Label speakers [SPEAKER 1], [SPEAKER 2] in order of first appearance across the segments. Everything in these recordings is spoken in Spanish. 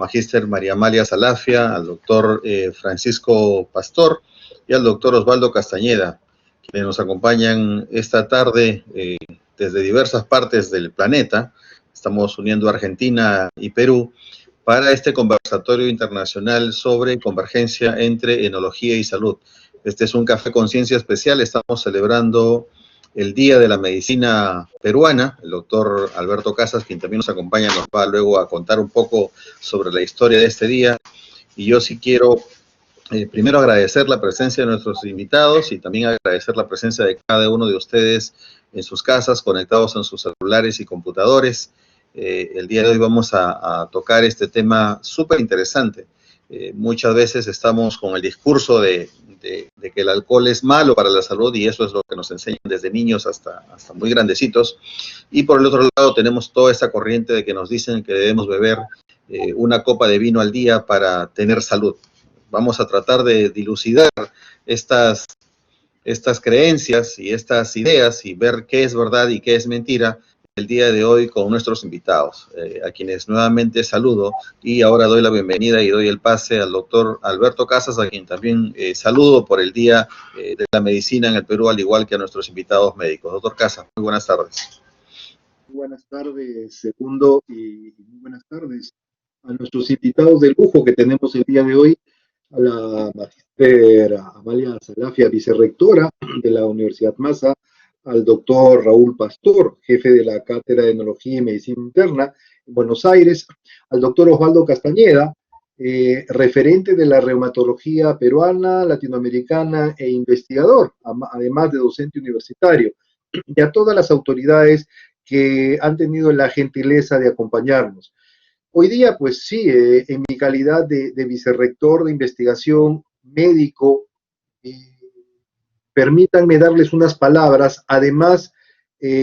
[SPEAKER 1] magíster María Amalia Salafia, al doctor Francisco Pastor y al doctor Osvaldo Castañeda, quienes nos acompañan esta tarde desde diversas partes del planeta. Estamos uniendo Argentina y Perú para este conversatorio internacional sobre convergencia entre enología y salud. Este es un Café Conciencia especial. Estamos celebrando el Día de la Medicina Peruana. El doctor Alberto Casas, quien también nos acompaña, nos va luego a contar un poco sobre la historia de este día. Y yo sí quiero primero agradecer la presencia de nuestros invitados y también agradecer la presencia de cada uno de ustedes en sus casas, conectados en sus celulares y computadores. El día de hoy vamos a tocar este tema súper interesante. Muchas veces estamos con el discurso de que el alcohol es malo para la salud, y eso es lo que nos enseñan desde niños hasta muy grandecitos. Y por el otro lado tenemos toda esta corriente de que nos dicen que debemos beber una copa de vino al día para tener salud. Vamos a tratar de dilucidar estas creencias y estas ideas y ver qué es verdad y qué es mentira el día de hoy con nuestros invitados, a quienes nuevamente saludo, y ahora doy la bienvenida y doy el pase al doctor Alberto Casas, a quien también saludo por el Día de la Medicina en el Perú, al igual que a nuestros invitados médicos. Doctor Casas, muy buenas tardes.
[SPEAKER 2] Buenas tardes, Segundo, y muy buenas tardes a nuestros invitados de lujo que tenemos el día de hoy, a la magíster Amalia Salafia, vicerrectora de la Universidad Massa, al doctor Raúl Pastor, jefe de la Cátedra de Enología y Medicina Interna en Buenos Aires, al doctor Osvaldo Castañeda, referente de la reumatología peruana, latinoamericana e investigador, además de docente universitario, y a todas las autoridades que han tenido la gentileza de acompañarnos. Hoy día, pues sí, en mi calidad de vicerrector de investigación médico, permítanme darles unas palabras, además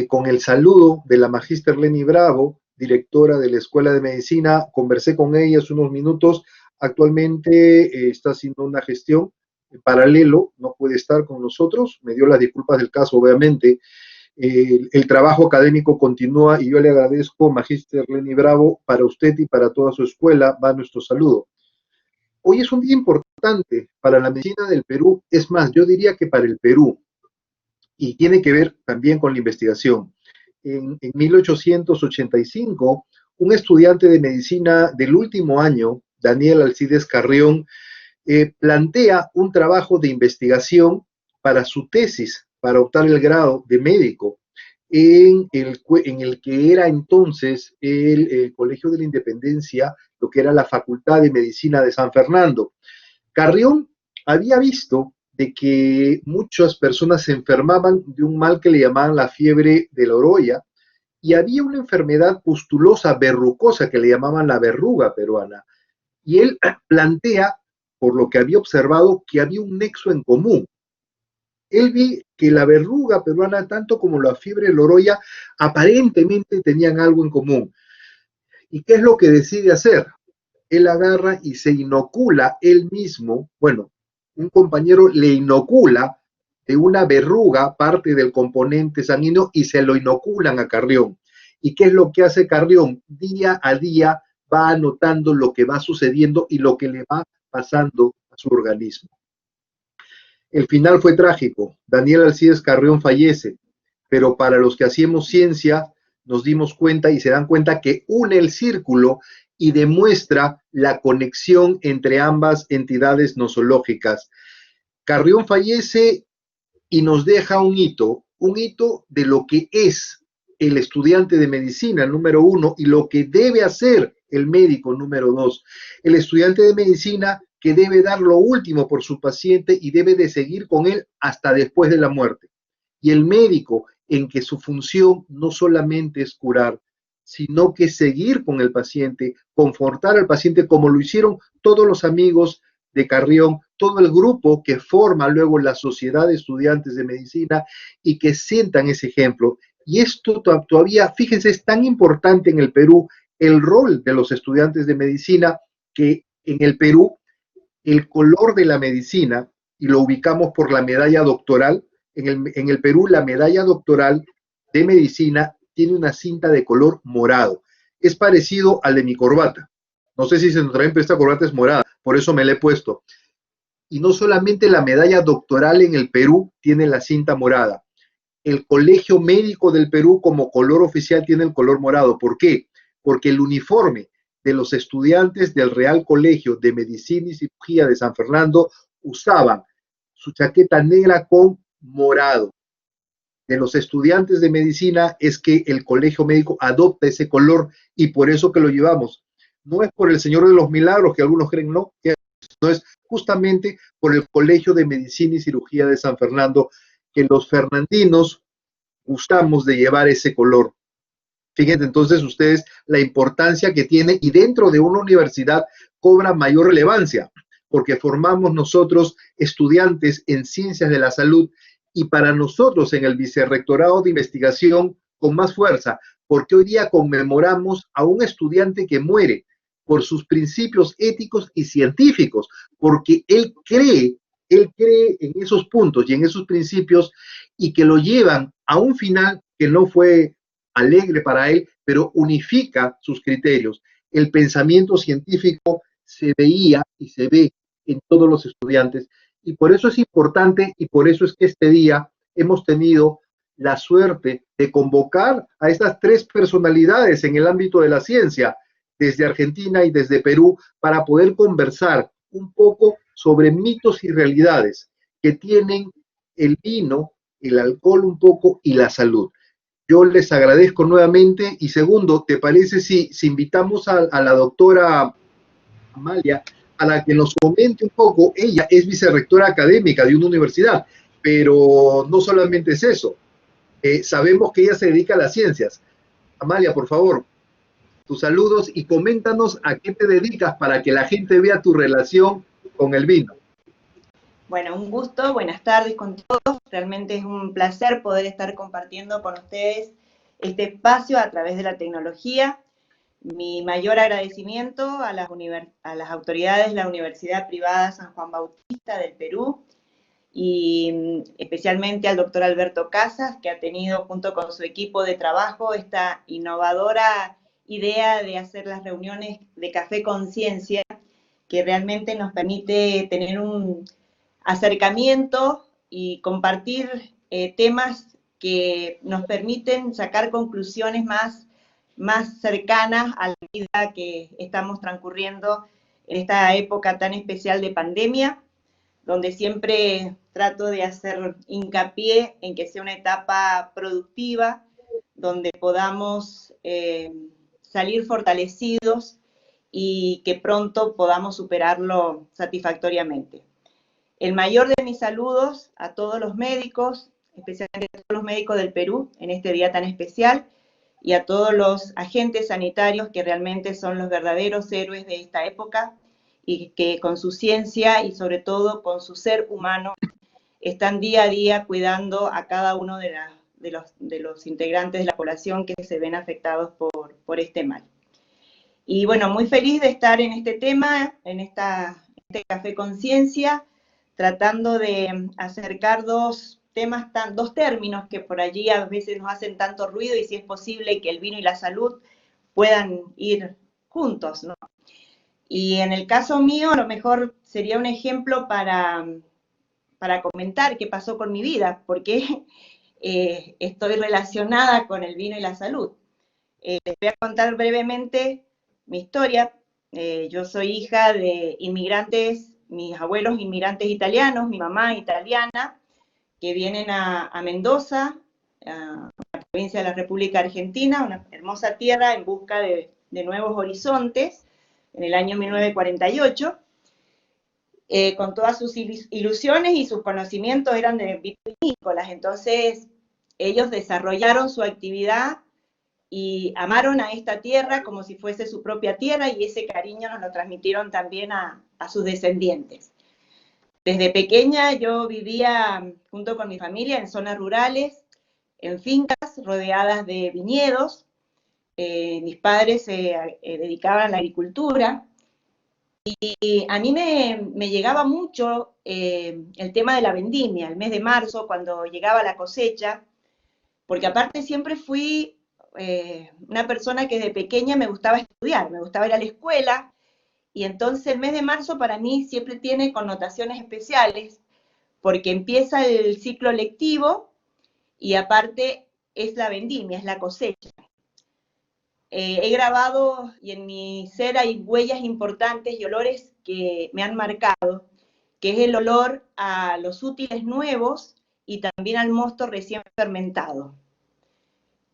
[SPEAKER 2] con el saludo de la magíster Leni Bravo, directora de la Escuela de Medicina. Conversé con ella hace unos minutos. Actualmente está haciendo una gestión en paralelo, no puede estar con nosotros, me dio las disculpas del caso, obviamente. El trabajo académico continúa y yo le agradezco, magíster Leni Bravo, para usted y para toda su escuela va nuestro saludo. Hoy es un día importante para la medicina del Perú, es más, yo diría que para el Perú, y tiene que ver también con la investigación. En 1885, un estudiante de medicina del último año, Daniel Alcides Carrión, plantea un trabajo de investigación para su tesis, para optar el grado de médico, en el que era entonces el Colegio de la Independencia, lo que era la Facultad de Medicina de San Fernando. Carrión había visto de que muchas personas se enfermaban de un mal que le llamaban la fiebre de la oroya, y había una enfermedad pustulosa verrucosa que le llamaban la verruga peruana. Y él plantea, por lo que había observado, que había un nexo en común. Él vi que la verruga peruana, tanto como la fiebre de la oroya, aparentemente tenían algo en común. ¿Y qué es lo que decide hacer? Él agarra y se inocula él mismo, bueno, un compañero le inocula de una verruga parte del componente sanguíneo y se lo inoculan a Carrión. ¿Y qué es lo que hace Carrión? Día a día va anotando lo que va sucediendo y lo que le va pasando a su organismo. El final fue trágico. Daniel Alcides Carrión fallece, pero para los que hacíamos ciencia nos dimos cuenta y se dan cuenta que une el círculo y demuestra la conexión entre ambas entidades nosológicas. Carrión fallece y nos deja un hito de lo que es el estudiante de medicina número 1 y lo que debe hacer el médico número 2. El estudiante de medicina que debe dar lo último por su paciente y debe de seguir con él hasta después de la muerte. Y el médico en que su función no solamente es curar, sino que seguir con el paciente, confortar al paciente como lo hicieron todos los amigos de Carrión, todo el grupo que forma luego la Sociedad de Estudiantes de Medicina y que sientan ese ejemplo. Y esto todavía, fíjense, es tan importante en el Perú el rol de los estudiantes de medicina, que en el Perú el color de la medicina, y lo ubicamos por la medalla doctoral, en el Perú la medalla doctoral de medicina tiene una cinta de color morado. Es parecido al de mi corbata. No sé si se nos traen, pero esta corbata es morada, por eso me la he puesto. Y no solamente la medalla doctoral en el Perú tiene la cinta morada, el Colegio Médico del Perú como color oficial tiene el color morado. ¿Por qué? Porque el uniforme de los estudiantes del Real Colegio de Medicina y Cirugía de San Fernando usaban su chaqueta negra con morado. De los estudiantes de medicina es que el Colegio Médico adopta ese color y por eso que lo llevamos. No es por el Señor de los Milagros, que algunos creen, no, no es justamente por el Colegio de Medicina y Cirugía de San Fernando, que los fernandinos gustamos de llevar ese color. Fíjense entonces ustedes la importancia que tiene y dentro de una universidad cobra mayor relevancia porque formamos nosotros estudiantes en ciencias de la salud y para nosotros en el vicerrectorado de investigación con más fuerza, porque hoy día conmemoramos a un estudiante que muere por sus principios éticos y científicos, porque él cree en esos puntos y en esos principios y que lo llevan a un final que no fue alegre para él, pero unifica sus criterios. El pensamiento científico se veía y se ve en todos los estudiantes y por eso es importante y por eso es que este día hemos tenido la suerte de convocar a estas tres personalidades en el ámbito de la ciencia, desde Argentina y desde Perú, para poder conversar un poco sobre mitos y realidades que tienen el vino, el alcohol un poco y la salud. Yo les agradezco nuevamente y segundo, ¿te parece si invitamos a la doctora Amalia para que nos comente un poco? Ella es vicerrectora académica de una universidad, pero no solamente es eso, sabemos que ella se dedica a las ciencias. Amalia, por favor, tus saludos y coméntanos a qué te dedicas para que la gente vea tu relación con el vino.
[SPEAKER 3] Bueno, un gusto, buenas tardes con todos. Realmente es un placer poder estar compartiendo con ustedes este espacio a través de la tecnología. Mi mayor agradecimiento a las autoridades de la Universidad Privada San Juan Bautista del Perú y especialmente al doctor Alberto Casas, que ha tenido junto con su equipo de trabajo esta innovadora idea de hacer las reuniones de Café Conciencia, que realmente nos permite tener un acercamiento y compartir temas que nos permiten sacar conclusiones más cercanas a la vida que estamos transcurriendo en esta época tan especial de pandemia, donde siempre trato de hacer hincapié en que sea una etapa productiva, donde podamos salir fortalecidos y que pronto podamos superarlo satisfactoriamente. El mayor de mis saludos a todos los médicos, especialmente a todos los médicos del Perú en este día tan especial, y a todos los agentes sanitarios que realmente son los verdaderos héroes de esta época y que con su ciencia y sobre todo con su ser humano están día a día cuidando a cada uno de los integrantes de la población que se ven afectados por este mal. Y bueno, muy feliz de estar en este tema, en este Café Conciencia, tratando de acercar dos términos que por allí a veces nos hacen tanto ruido y si es posible que el vino y la salud puedan ir juntos, ¿no? Y en el caso mío, a lo mejor sería un ejemplo para comentar qué pasó con mi vida, porque estoy relacionada con el vino y la salud. Les voy a contar brevemente mi historia. Yo soy hija de inmigrantes, mis abuelos inmigrantes italianos, mi mamá italiana, que vienen a Mendoza, a la provincia de la República Argentina, una hermosa tierra en busca de nuevos horizontes, en el año 1948, con todas sus ilusiones y sus conocimientos eran de vitivinícolas, entonces ellos desarrollaron su actividad y amaron a esta tierra como si fuese su propia tierra y ese cariño nos lo transmitieron también a sus descendientes. Desde pequeña yo vivía junto con mi familia en zonas rurales, en fincas rodeadas de viñedos. Mis padres se dedicaban a la agricultura y a mí me llegaba mucho el tema de la vendimia, el mes de marzo, cuando llegaba la cosecha, porque aparte siempre fui una persona que desde pequeña me gustaba estudiar, me gustaba ir a la escuela, y entonces el mes de marzo para mí siempre tiene connotaciones especiales, porque empieza el ciclo lectivo y aparte es la vendimia, es la cosecha. He grabado y en mi ser hay huellas importantes y olores que me han marcado, que es el olor a los útiles nuevos y también al mosto recién fermentado.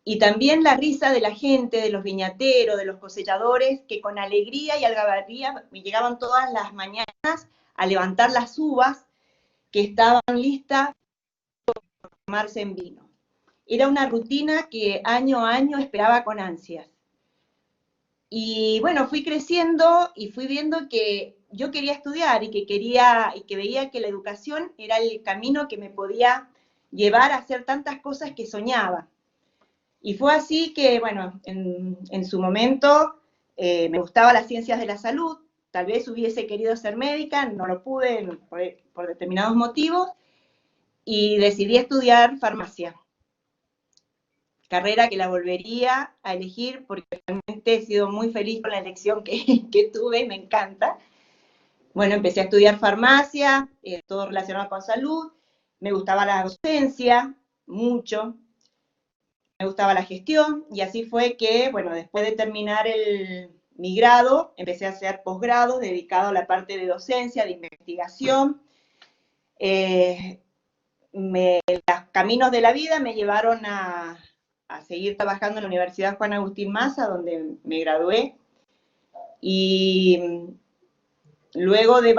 [SPEAKER 3] Y también la risa de la gente, de los viñateros, de los cosechadores, que con alegría y algarabía me llegaban todas las mañanas a levantar las uvas que estaban listas para tomarse en vino. Era una rutina que año a año esperaba con ansias. Y bueno, fui creciendo y fui viendo que yo quería estudiar y que veía que la educación era el camino que me podía llevar a hacer tantas cosas que soñaba. Y fue así que, bueno, en su momento me gustaban las ciencias de la salud, tal vez hubiese querido ser médica, no lo pude por determinados motivos, y decidí estudiar farmacia, carrera que la volvería a elegir porque realmente he sido muy feliz con la elección que tuve y me encanta. Bueno, empecé a estudiar farmacia, todo relacionado con salud, me gustaba la docencia, mucho, me gustaba la gestión, y así fue que, bueno, después de terminar mi grado, empecé a hacer posgrado dedicado a la parte de docencia, de investigación. Los caminos de la vida me llevaron a seguir trabajando en la Universidad Juan Agustín Maza, donde me gradué, y luego de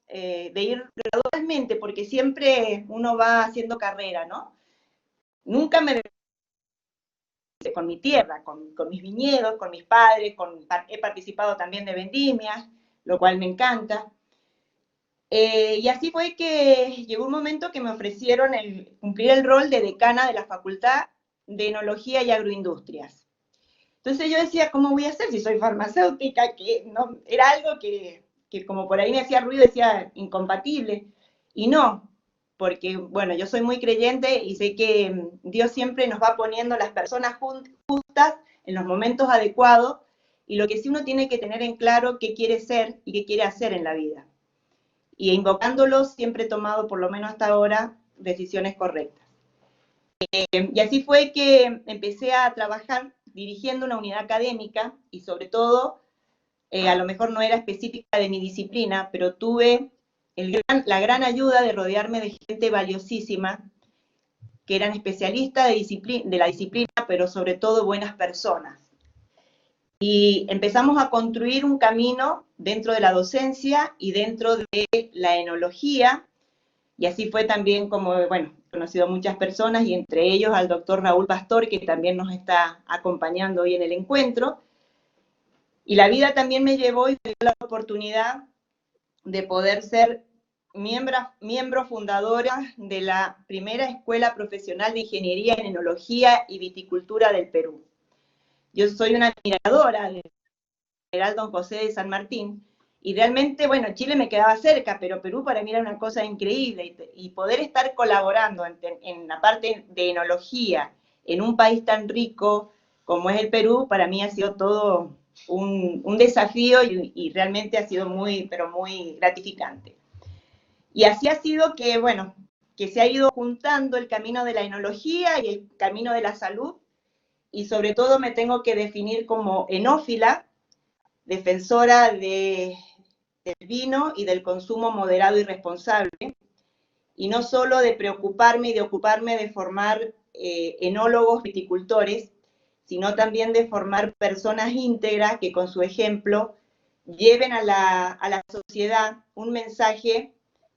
[SPEAKER 3] de ir gradualmente, porque siempre uno va haciendo carrera, ¿no? Nunca me con mi tierra, con mis viñedos, con mis padres, he participado también de vendimias, lo cual me encanta. Y así fue que llegó un momento que me ofrecieron cumplir el rol de decana de la Facultad de Enología y Agroindustrias. Entonces yo decía, ¿cómo voy a hacer si soy farmacéutica? Que no, era algo que como por ahí me hacía ruido, decía incompatible. Y no, porque, bueno, yo soy muy creyente y sé que Dios siempre nos va poniendo las personas justas en los momentos adecuados, y lo que sí uno tiene que tener en claro qué quiere ser y qué quiere hacer en la vida. Y invocándolo siempre he tomado, por lo menos hasta ahora, decisiones correctas. Y así fue que empecé a trabajar dirigiendo una unidad académica y sobre todo, a lo mejor no era específica de mi disciplina, pero tuve la gran ayuda de rodearme de gente valiosísima, que eran especialistas de la disciplina, pero sobre todo buenas personas. Y empezamos a construir un camino dentro de la docencia y dentro de la enología, y así fue también como, bueno, he conocido a muchas personas, y entre ellos al doctor Raúl Pastor, que también nos está acompañando hoy en el encuentro. Y la vida también me llevó y me dio la oportunidad de poder ser miembro fundadora de la primera escuela profesional de ingeniería en enología y viticultura del Perú. Yo soy una admiradora del general Don José de San Martín, y realmente, bueno, Chile me quedaba cerca, pero Perú para mí era una cosa increíble, y poder estar colaborando en la parte de enología en un país tan rico como es el Perú, para mí ha sido todo un desafío, y realmente ha sido muy, pero muy gratificante. Y así ha sido que, bueno, que se ha ido juntando el camino de la enología y el camino de la salud, y sobre todo me tengo que definir como enófila, defensora del vino y del consumo moderado y responsable, y no solo de preocuparme y de ocuparme de formar enólogos viticultores, sino también de formar personas íntegras que con su ejemplo lleven a la sociedad un mensaje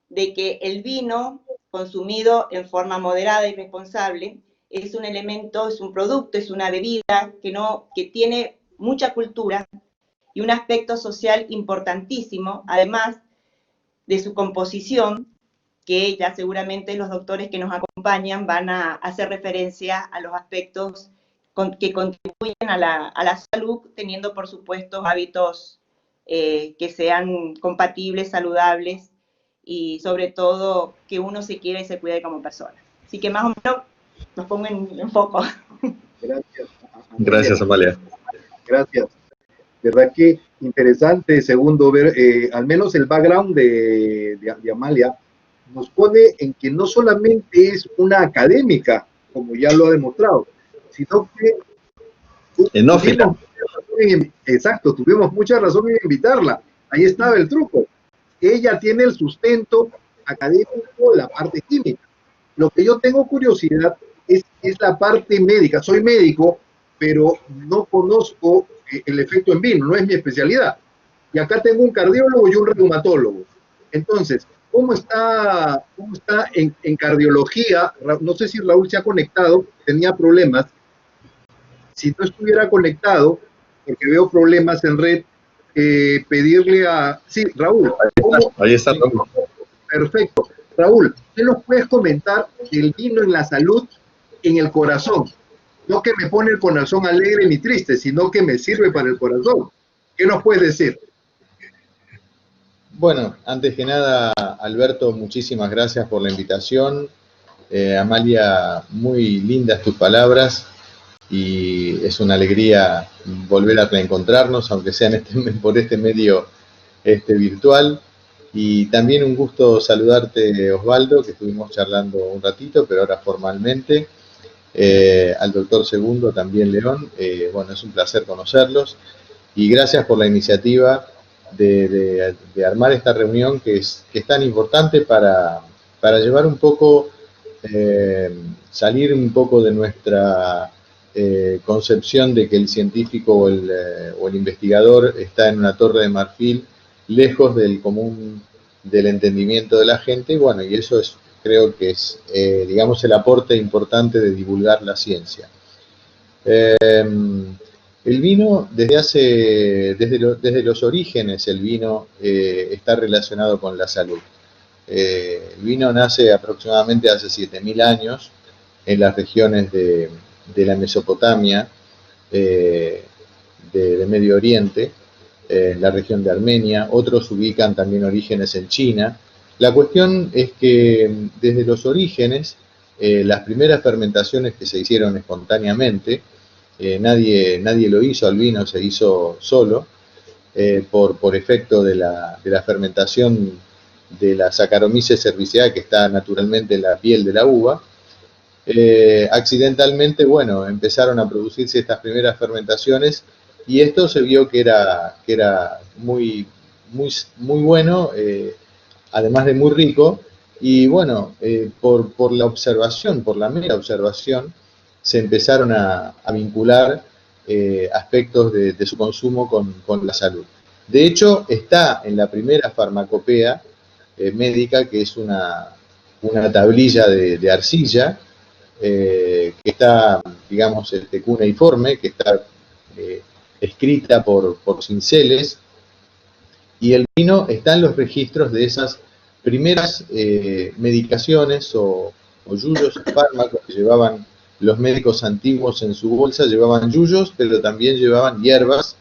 [SPEAKER 3] de que el vino consumido en forma moderada y responsable es un elemento, es un producto, es una bebida que tiene mucha cultura y un aspecto social importantísimo, además de su composición, que ya seguramente los doctores que nos acompañan van a hacer referencia a los aspectos que contribuyen a la salud, teniendo por supuesto hábitos que sean compatibles, saludables, y sobre todo que uno se quiera y se cuide como persona. Así que más o menos nos pongo en foco.
[SPEAKER 2] Gracias.
[SPEAKER 1] Gracias, Amalia.
[SPEAKER 2] Gracias. ¿Verdad que interesante, segundo, ver al menos el background de Amalia nos pone en que no solamente es una académica, como ya lo ha demostrado, sino que
[SPEAKER 1] Enófila.
[SPEAKER 2] exacto, tuvimos mucha razón en invitarla. Ahí estaba el truco. Ella tiene el sustento académico, la parte química. Lo que yo tengo curiosidad es la parte médica. Soy médico, pero no conozco el efecto en vino, no es mi especialidad. Y acá tengo un cardiólogo y un reumatólogo. Entonces, ¿cómo está en cardiología? No sé si Raúl se ha conectado, tenía problemas. Si no estuviera conectado, porque veo problemas en red, pedirle a... Sí, Raúl, ¿cómo?
[SPEAKER 1] Ahí está Raúl.
[SPEAKER 2] Perfecto. Raúl, ¿qué nos puedes comentar del vino en la salud, en el corazón? No que me pone el corazón alegre ni triste, sino que me sirve para el corazón. ¿Qué nos puedes decir?
[SPEAKER 4] Bueno, antes que nada, Alberto, muchísimas gracias por la invitación. Amalia, muy lindas tus palabras y es una alegría volver a reencontrarnos, aunque sea por este medio virtual. Y también un gusto saludarte, Osvaldo, que estuvimos charlando un ratito, pero ahora formalmente. Al doctor Segundo, también León. Bueno, es un placer conocerlos. Y gracias por la iniciativa de armar esta reunión que es tan importante para llevar un poco, salir un poco de nuestra concepción de que el científico o el investigador está en una torre de marfil lejos del común del entendimiento de la gente, y bueno, y eso es, creo que es, digamos, el aporte importante de divulgar la ciencia. El vino, desde los orígenes, el vino está relacionado con la salud. El vino nace aproximadamente hace 7.000 años en las regiones de la Mesopotamia, de Medio Oriente, en la región de Armenia. Otros ubican también orígenes en China. La cuestión es que desde los orígenes, las primeras fermentaciones que se hicieron espontáneamente, nadie lo hizo al vino, se hizo solo, por efecto de la fermentación de la Saccharomyces cerevisiae, que está naturalmente en la piel de la uva. Accidentalmente, bueno, empezaron a producirse estas primeras fermentaciones y esto se vio que era muy bueno, además de muy rico, y bueno, por la observación, por la mera observación, se empezaron a vincular aspectos de su consumo con la salud. De hecho, está en la primera farmacopea médica, que es una tablilla de arcilla, que está, digamos, cuneiforme, que está escrita por cinceles, y el vino está en los registros de esas primeras medicaciones o yuyos, fármacos que llevaban los médicos antiguos en su bolsa. Llevaban yuyos, pero también llevaban hierbas,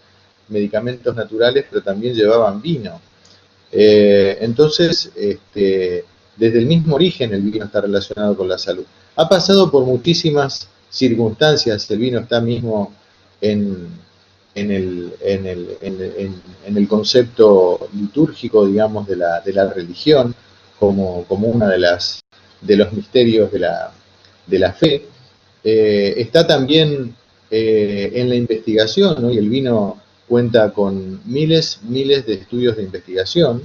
[SPEAKER 4] medicamentos naturales, pero también llevaban vino. Entonces, desde el mismo origen el vino está relacionado con la salud. Ha pasado por muchísimas circunstancias, el vino está mismo en el concepto litúrgico, digamos, de la religión, como uno de los misterios de la fe. Está también en la investigación, ¿no? Y el vino cuenta con miles de estudios de investigación.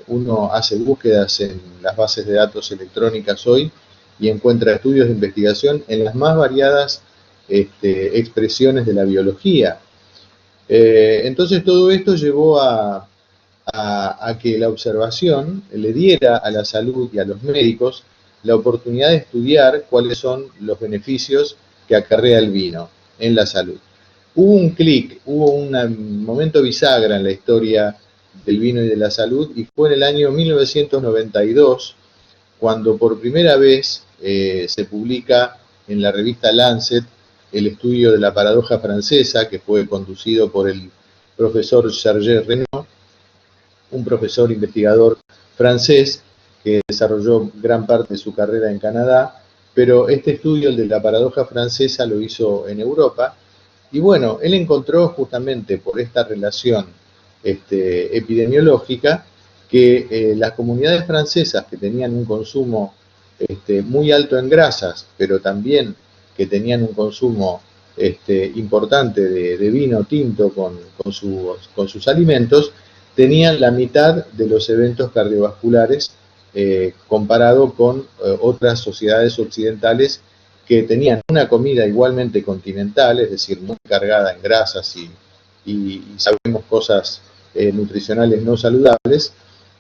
[SPEAKER 4] Uno hace búsquedas en las bases de datos electrónicas hoy y encuentra estudios de investigación en las más variadas expresiones de la biología. Entonces todo esto llevó a que la observación le diera a la salud y a los médicos la oportunidad de estudiar cuáles son los beneficios que acarrea el vino en la salud. Hubo un clic, hubo un momento bisagra en la historia del vino y de la salud, y fue en el año 1992 cuando por primera vez se publica en la revista Lancet el estudio de la paradoja francesa, que fue conducido por el profesor Serge Renaud, un profesor investigador francés que desarrolló gran parte de su carrera en Canadá, pero este estudio, el de la paradoja francesa, lo hizo en Europa, Y bueno, él encontró justamente por esta relación epidemiológica que las comunidades francesas que tenían un consumo muy alto en grasas, pero también que tenían un consumo importante de vino tinto con sus alimentos, tenían la mitad de los eventos cardiovasculares comparado con otras sociedades occidentales que tenían una comida igualmente continental, es decir, muy cargada en grasas y sabemos cosas nutricionales no saludables,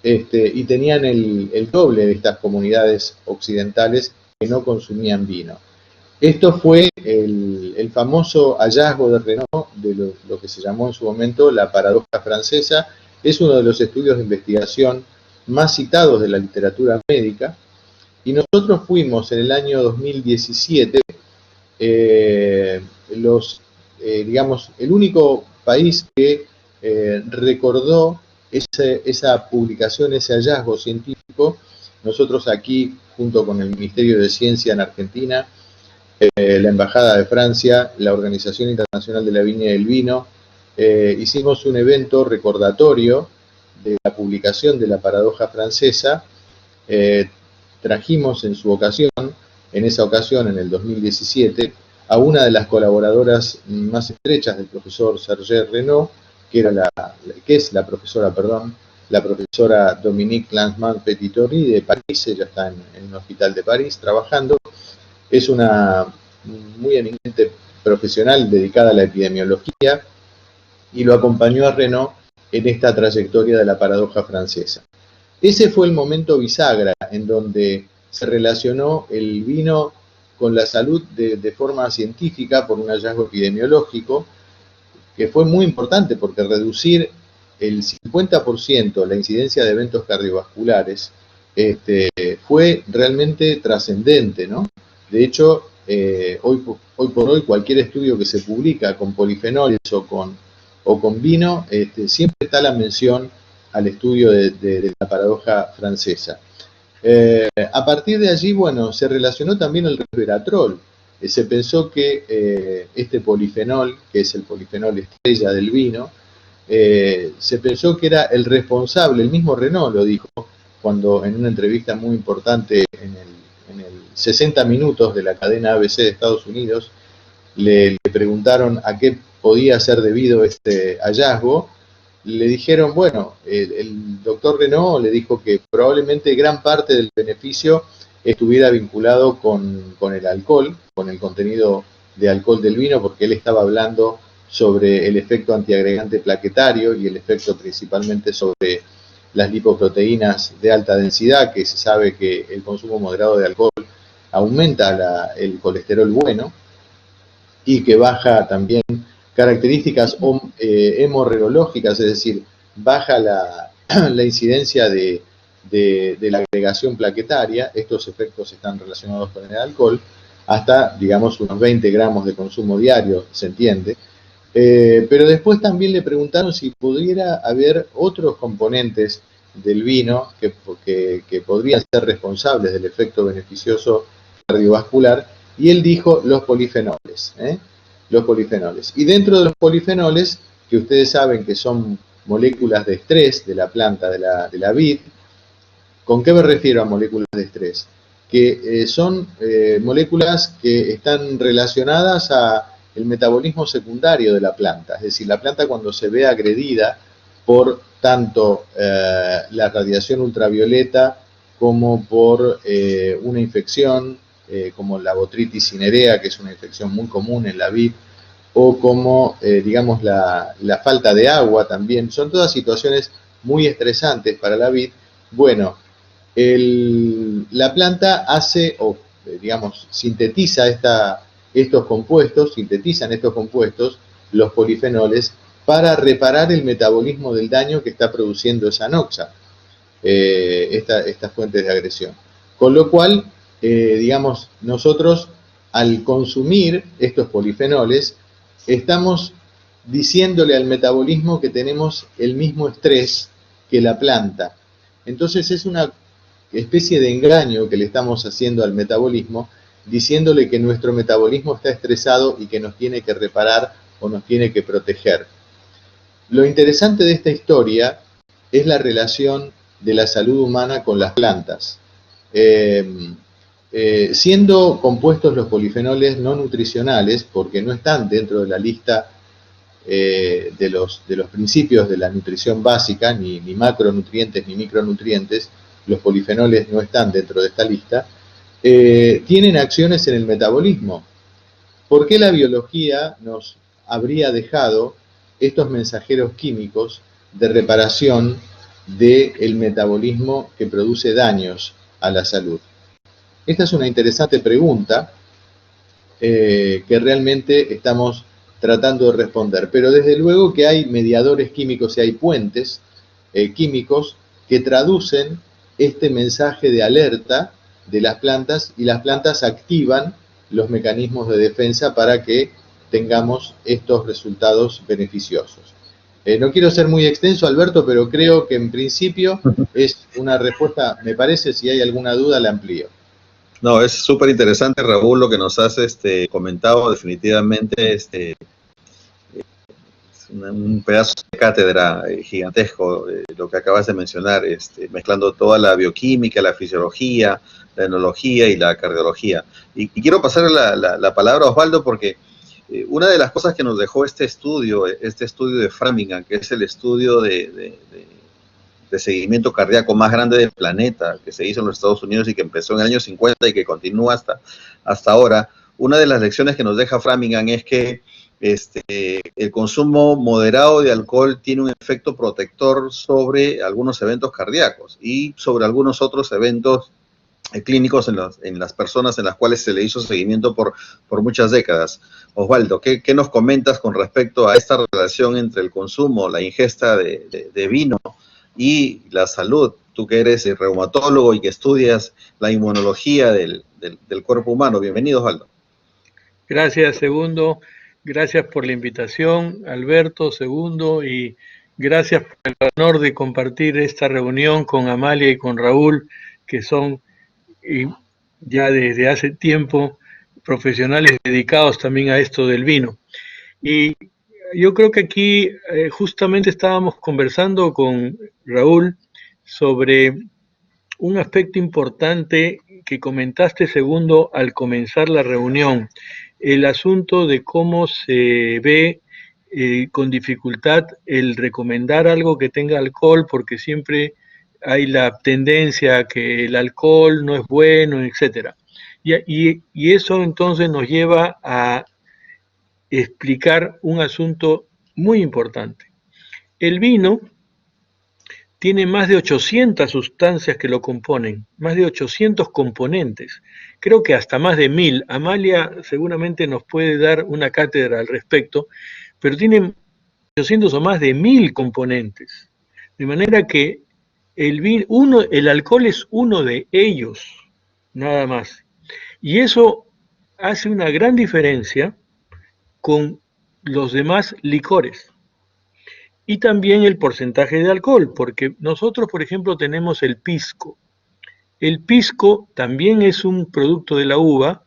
[SPEAKER 4] y tenían el doble de estas comunidades occidentales que no consumían vino. Esto fue el famoso hallazgo de Renault de lo que se llamó en su momento la paradoja francesa. Es uno de los estudios de investigación más citados de la literatura médica, y nosotros fuimos en el año 2017 digamos, el único país que recordó esa publicación, ese hallazgo científico. Nosotros aquí, junto con el Ministerio de Ciencia en Argentina, la Embajada de Francia, la Organización Internacional de la Viña y el Vino, hicimos un evento recordatorio de la publicación de la paradoja francesa. Trajimos en esa ocasión, en el 2017, a una de las colaboradoras más estrechas del profesor Serge Renault, que es la profesora Dominique Lanzmann-Petitori de París. Ella está en un hospital de París trabajando. Es una muy eminente profesional dedicada a la epidemiología y lo acompañó a Renault en esta trayectoria de la paradoja francesa. Ese fue el momento bisagra en donde se relacionó el vino con la salud de forma científica por un hallazgo epidemiológico que fue muy importante, porque reducir el 50% la incidencia de eventos cardiovasculares fue realmente trascendente, ¿no? De hecho, hoy por hoy cualquier estudio que se publica con polifenoles o con vino, siempre está la mención al estudio de la paradoja francesa. A partir de allí, bueno, se relacionó también el resveratrol. Se pensó que este polifenol, que es el polifenol estrella del vino, se pensó que era el responsable. El mismo Renault lo dijo cuando en una entrevista muy importante en el 60 Minutos de la cadena ABC de Estados Unidos le preguntaron a qué podía ser debido este hallazgo. Le dijeron, bueno, el doctor Renault le dijo que probablemente gran parte del beneficio estuviera vinculado con el alcohol, con el contenido de alcohol del vino, porque él estaba hablando sobre el efecto antiagregante plaquetario y el efecto principalmente sobre las lipoproteínas de alta densidad, que se sabe que el consumo moderado de alcohol aumenta el colesterol bueno y que baja también características hemorrológicas, es decir, baja la incidencia de la agregación plaquetaria. Estos efectos están relacionados con el alcohol, hasta, digamos, unos 20 gramos de consumo diario, se entiende. Pero después también le preguntaron si pudiera haber otros componentes del vino que podrían ser responsables del efecto beneficioso cardiovascular, y él dijo los polifenoles. Los polifenoles. Y dentro de los polifenoles, que ustedes saben que son moléculas de estrés de la planta de la vid. ¿Con qué me refiero a moléculas de estrés? Que son moléculas que están relacionadas a el metabolismo secundario de la planta. Es decir, la planta, cuando se ve agredida por tanto la radiación ultravioleta como por una infección como la botrytis cinerea, que es una infección muy común en la vid, o como, digamos, la falta de agua también. Son todas situaciones muy estresantes para la vid. Bueno, la planta hace, o digamos, sintetizan estos compuestos, los polifenoles, para reparar el metabolismo del daño que está produciendo esa noxa, estas fuentes de agresión. Con lo cual, digamos, nosotros al consumir estos polifenoles, estamos diciéndole al metabolismo que tenemos el mismo estrés que la planta. Entonces es una especie de engaño que le estamos haciendo al metabolismo, diciéndole que nuestro metabolismo está estresado y que nos tiene que reparar o nos tiene que proteger. Lo interesante de esta historia es la relación de la salud humana con las plantas. Siendo compuestos los polifenoles no nutricionales, porque no están dentro de la lista de los principios de la nutrición básica, ni macronutrientes ni micronutrientes, los polifenoles no están dentro de esta lista, tienen acciones en el metabolismo. ¿Por qué la biología nos habría dejado estos mensajeros químicos de reparación del metabolismo que produce daños a la salud? Esta es una interesante pregunta que realmente estamos tratando de responder, pero desde luego que hay mediadores químicos y hay puentes químicos que traducen este mensaje de alerta de las plantas, y las plantas activan los mecanismos de defensa para que tengamos estos resultados beneficiosos. No quiero ser muy extenso, Alberto, pero creo que en principio es una respuesta, me parece. Si hay alguna duda la amplío.
[SPEAKER 1] No, es súper interesante, Raúl, lo que nos has comentado. Definitivamente es un pedazo de cátedra gigantesco, lo que acabas de mencionar, mezclando toda la bioquímica, la fisiología, la enología y la cardiología. Y quiero pasar la palabra a Osvaldo, porque una de las cosas que nos dejó este estudio de Framingham, que es el estudio de seguimiento cardíaco más grande del planeta, que se hizo en los Estados Unidos y que empezó en el año 50 y que continúa hasta ahora, una de las lecciones que nos deja Framingham es que el consumo moderado de alcohol tiene un efecto protector sobre algunos eventos cardíacos y sobre algunos otros eventos clínicos en las personas en las cuales se le hizo seguimiento por muchas décadas. Osvaldo, ¿qué nos comentas con respecto a esta relación entre el consumo, la ingesta de vino y la salud? Tú que eres reumatólogo y que estudias la inmunología del cuerpo humano. Bienvenido, Osvaldo.
[SPEAKER 5] Gracias, Segundo. Gracias por la invitación, Alberto, Segundo, y gracias por el honor de compartir esta reunión con Amalia y con Raúl, que son ya desde hace tiempo profesionales dedicados también a esto del vino. Y yo creo que aquí justamente estábamos conversando con Raúl sobre un aspecto importante que comentaste, Segundo, al comenzar la reunión, el asunto de cómo se ve con dificultad el recomendar algo que tenga alcohol, porque siempre hay la tendencia a que el alcohol no es bueno, etcétera. Y eso entonces nos lleva a explicar un asunto muy importante. El vino tiene más de 800 sustancias que lo componen, más de 800 componentes, creo que hasta más de 1000. Amalia seguramente nos puede dar una cátedra al respecto, pero tiene 800 o más de 1000 componentes, de manera que el alcohol es uno de ellos, nada más. Y eso hace una gran diferencia con los demás licores. Y también el porcentaje de alcohol, porque nosotros, por ejemplo, tenemos el pisco. El pisco también es un producto de la uva,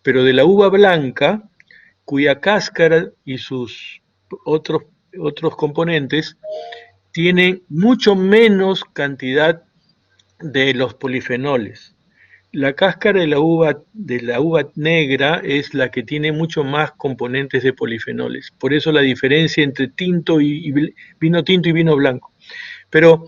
[SPEAKER 5] pero de la uva blanca, cuya cáscara y sus otros componentes tienen mucho menos cantidad de los polifenoles. La cáscara de la uva negra es la que tiene mucho más componentes de polifenoles. Por eso la diferencia entre vino tinto y vino blanco. Pero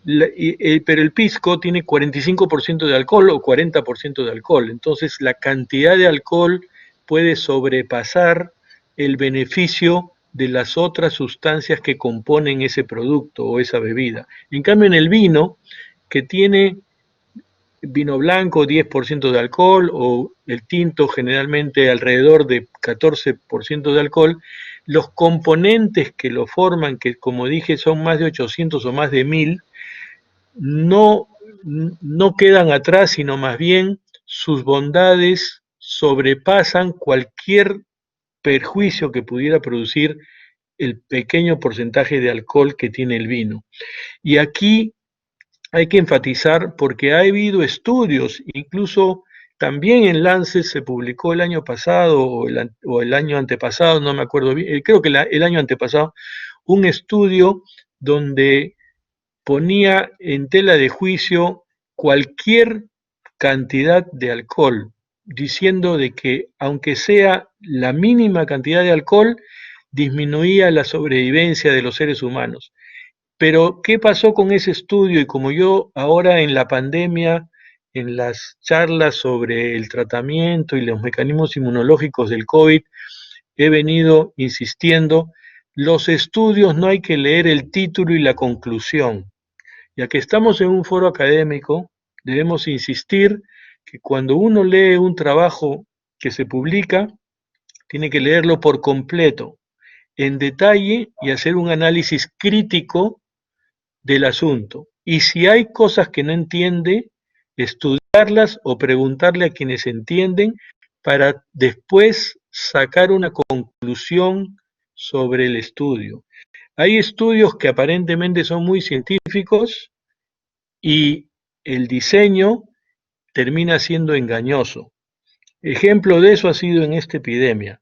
[SPEAKER 5] el pisco tiene 45% de alcohol o 40% de alcohol. Entonces la cantidad de alcohol puede sobrepasar el beneficio de las otras sustancias que componen ese producto o esa bebida. En cambio, en el vino, que tiene vino blanco 10% de alcohol, o el tinto generalmente alrededor de 14% de alcohol, los componentes que lo forman, que como dije son más de 800 o más de 1000, no quedan atrás, sino más bien sus bondades sobrepasan cualquier perjuicio que pudiera producir el pequeño porcentaje de alcohol que tiene el vino. Y aquí hay que enfatizar, porque ha habido estudios, incluso también en Lancet se publicó el año pasado o el año antepasado, no me acuerdo bien, creo que el año antepasado, un estudio donde ponía en tela de juicio cualquier cantidad de alcohol, diciendo de que aunque sea la mínima cantidad de alcohol, disminuía la sobrevivencia de los seres humanos. Pero, ¿qué pasó con ese estudio? Y como yo ahora en la pandemia, en las charlas sobre el tratamiento y los mecanismos inmunológicos del COVID, he venido insistiendo, los estudios no hay que leer el título y la conclusión. Ya que estamos en un foro académico, debemos insistir que cuando uno lee un trabajo que se publica, tiene que leerlo por completo, en detalle y hacer un análisis crítico del asunto. Y si hay cosas que no entiende, estudiarlas o preguntarle a quienes entienden para después sacar una conclusión sobre el estudio. Hay estudios que aparentemente son muy científicos y el diseño termina siendo engañoso. Ejemplo de eso ha sido en esta epidemia.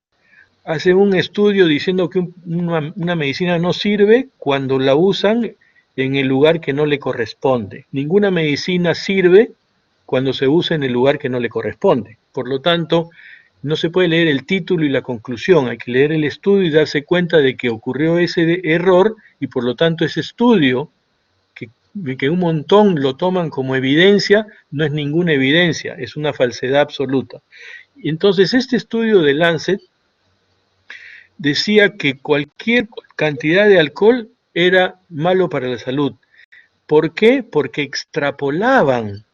[SPEAKER 5] Hacen un estudio diciendo que una medicina no sirve cuando la usan en el lugar que no le corresponde. Ninguna medicina sirve cuando se usa en el lugar que no le corresponde. Por lo tanto, no se puede leer el título y la conclusión, hay que leer el estudio y darse cuenta de que ocurrió ese error y por lo tanto ese estudio, que un montón lo toman como evidencia, no es ninguna evidencia, es una falsedad absoluta. Y entonces este estudio de Lancet decía que cualquier cantidad de alcohol era malo para la salud. ¿Por qué? Porque extrapolaban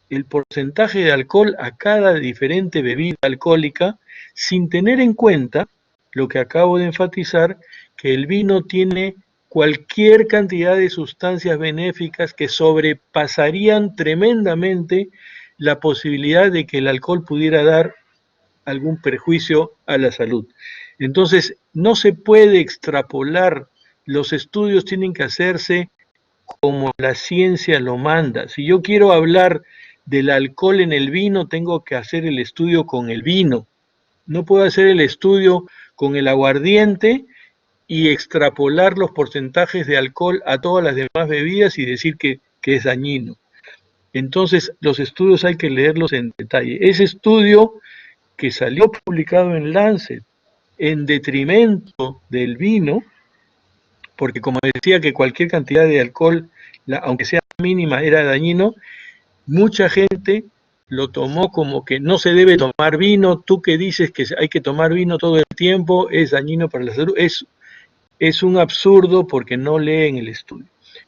[SPEAKER 5] el porcentaje de alcohol a cada diferente bebida alcohólica sin tener en cuenta lo que acabo de enfatizar, que el vino tiene cualquier cantidad de sustancias benéficas que sobrepasarían tremendamente la posibilidad de que el alcohol pudiera dar algún perjuicio a la salud. Entonces, no se puede extrapolar, los estudios tienen que hacerse como la ciencia lo manda. Si yo quiero hablar del alcohol en el vino, tengo que hacer el estudio con el vino. No puedo hacer el estudio con el aguardiente y extrapolar los porcentajes de alcohol a todas las demás bebidas y decir que es dañino. Entonces, los estudios hay que leerlos en detalle. Ese estudio que salió publicado en Lancet en detrimento del vino, porque como decía que cualquier cantidad de alcohol, aunque sea mínima, era dañino, mucha gente lo tomó como que no se debe tomar vino, tú que dices que hay que tomar vino todo el tiempo, es dañino para la salud, es un absurdo porque no leen el estudio.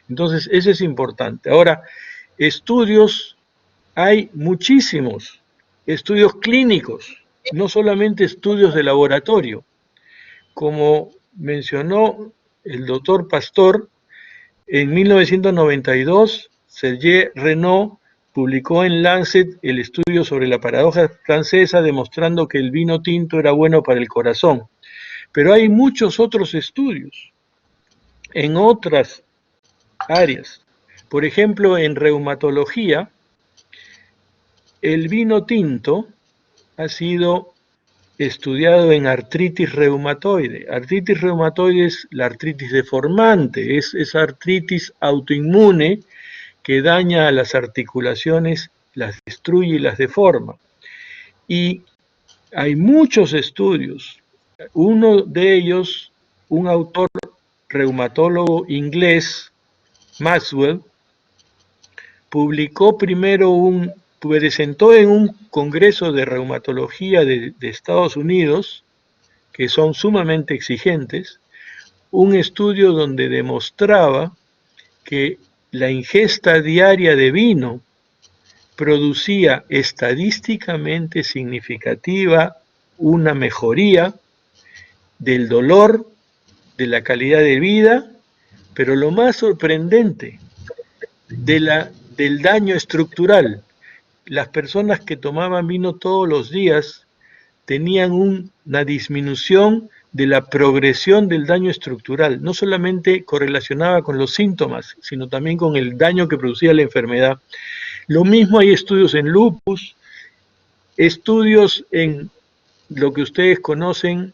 [SPEAKER 5] Entonces, eso es importante. Ahora, estudios, hay muchísimos, estudios clínicos, no solamente estudios de laboratorio. Como mencionó el doctor Pastor, en 1992, Serge Renaud publicó en Lancet el estudio sobre la paradoja francesa, demostrando que el vino tinto era bueno para el corazón. Pero hay muchos otros estudios en otras áreas. Por ejemplo, en reumatología, el vino tinto ha sido estudiado en artritis reumatoide. Artritis reumatoide es la artritis deformante, es esa artritis autoinmune que daña a las articulaciones, las destruye y las deforma. Y hay muchos estudios. Uno de ellos, un autor reumatólogo inglés, Maxwell, presentó en un congreso de reumatología de Estados Unidos, que son sumamente exigentes, un estudio donde demostraba que la ingesta diaria de vino producía estadísticamente significativa una mejoría del dolor, de la calidad de vida, pero lo más sorprendente, del daño estructural. Las personas que tomaban vino todos los días tenían una disminución de la progresión del daño estructural. No solamente correlacionaba con los síntomas, sino también con el daño que producía la enfermedad. Lo mismo hay estudios en lupus, estudios en lo que ustedes conocen,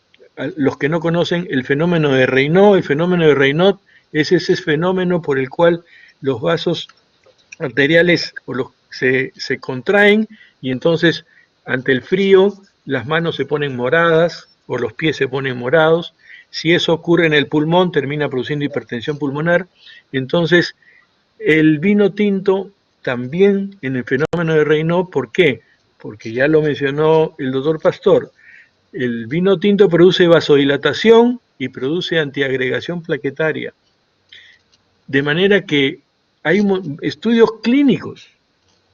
[SPEAKER 5] los que no conocen, el fenómeno de Raynaud. El fenómeno de Raynaud es ese fenómeno por el cual los vasos arteriales se contraen y entonces ante el frío las manos se ponen moradas o los pies se ponen morados. Si eso ocurre en el pulmón, termina produciendo hipertensión pulmonar. Entonces, el vino tinto también en el fenómeno de Raynaud, ¿por qué? Porque ya lo mencionó el doctor Pastor, el vino tinto produce vasodilatación y produce antiagregación plaquetaria. De manera que hay estudios clínicos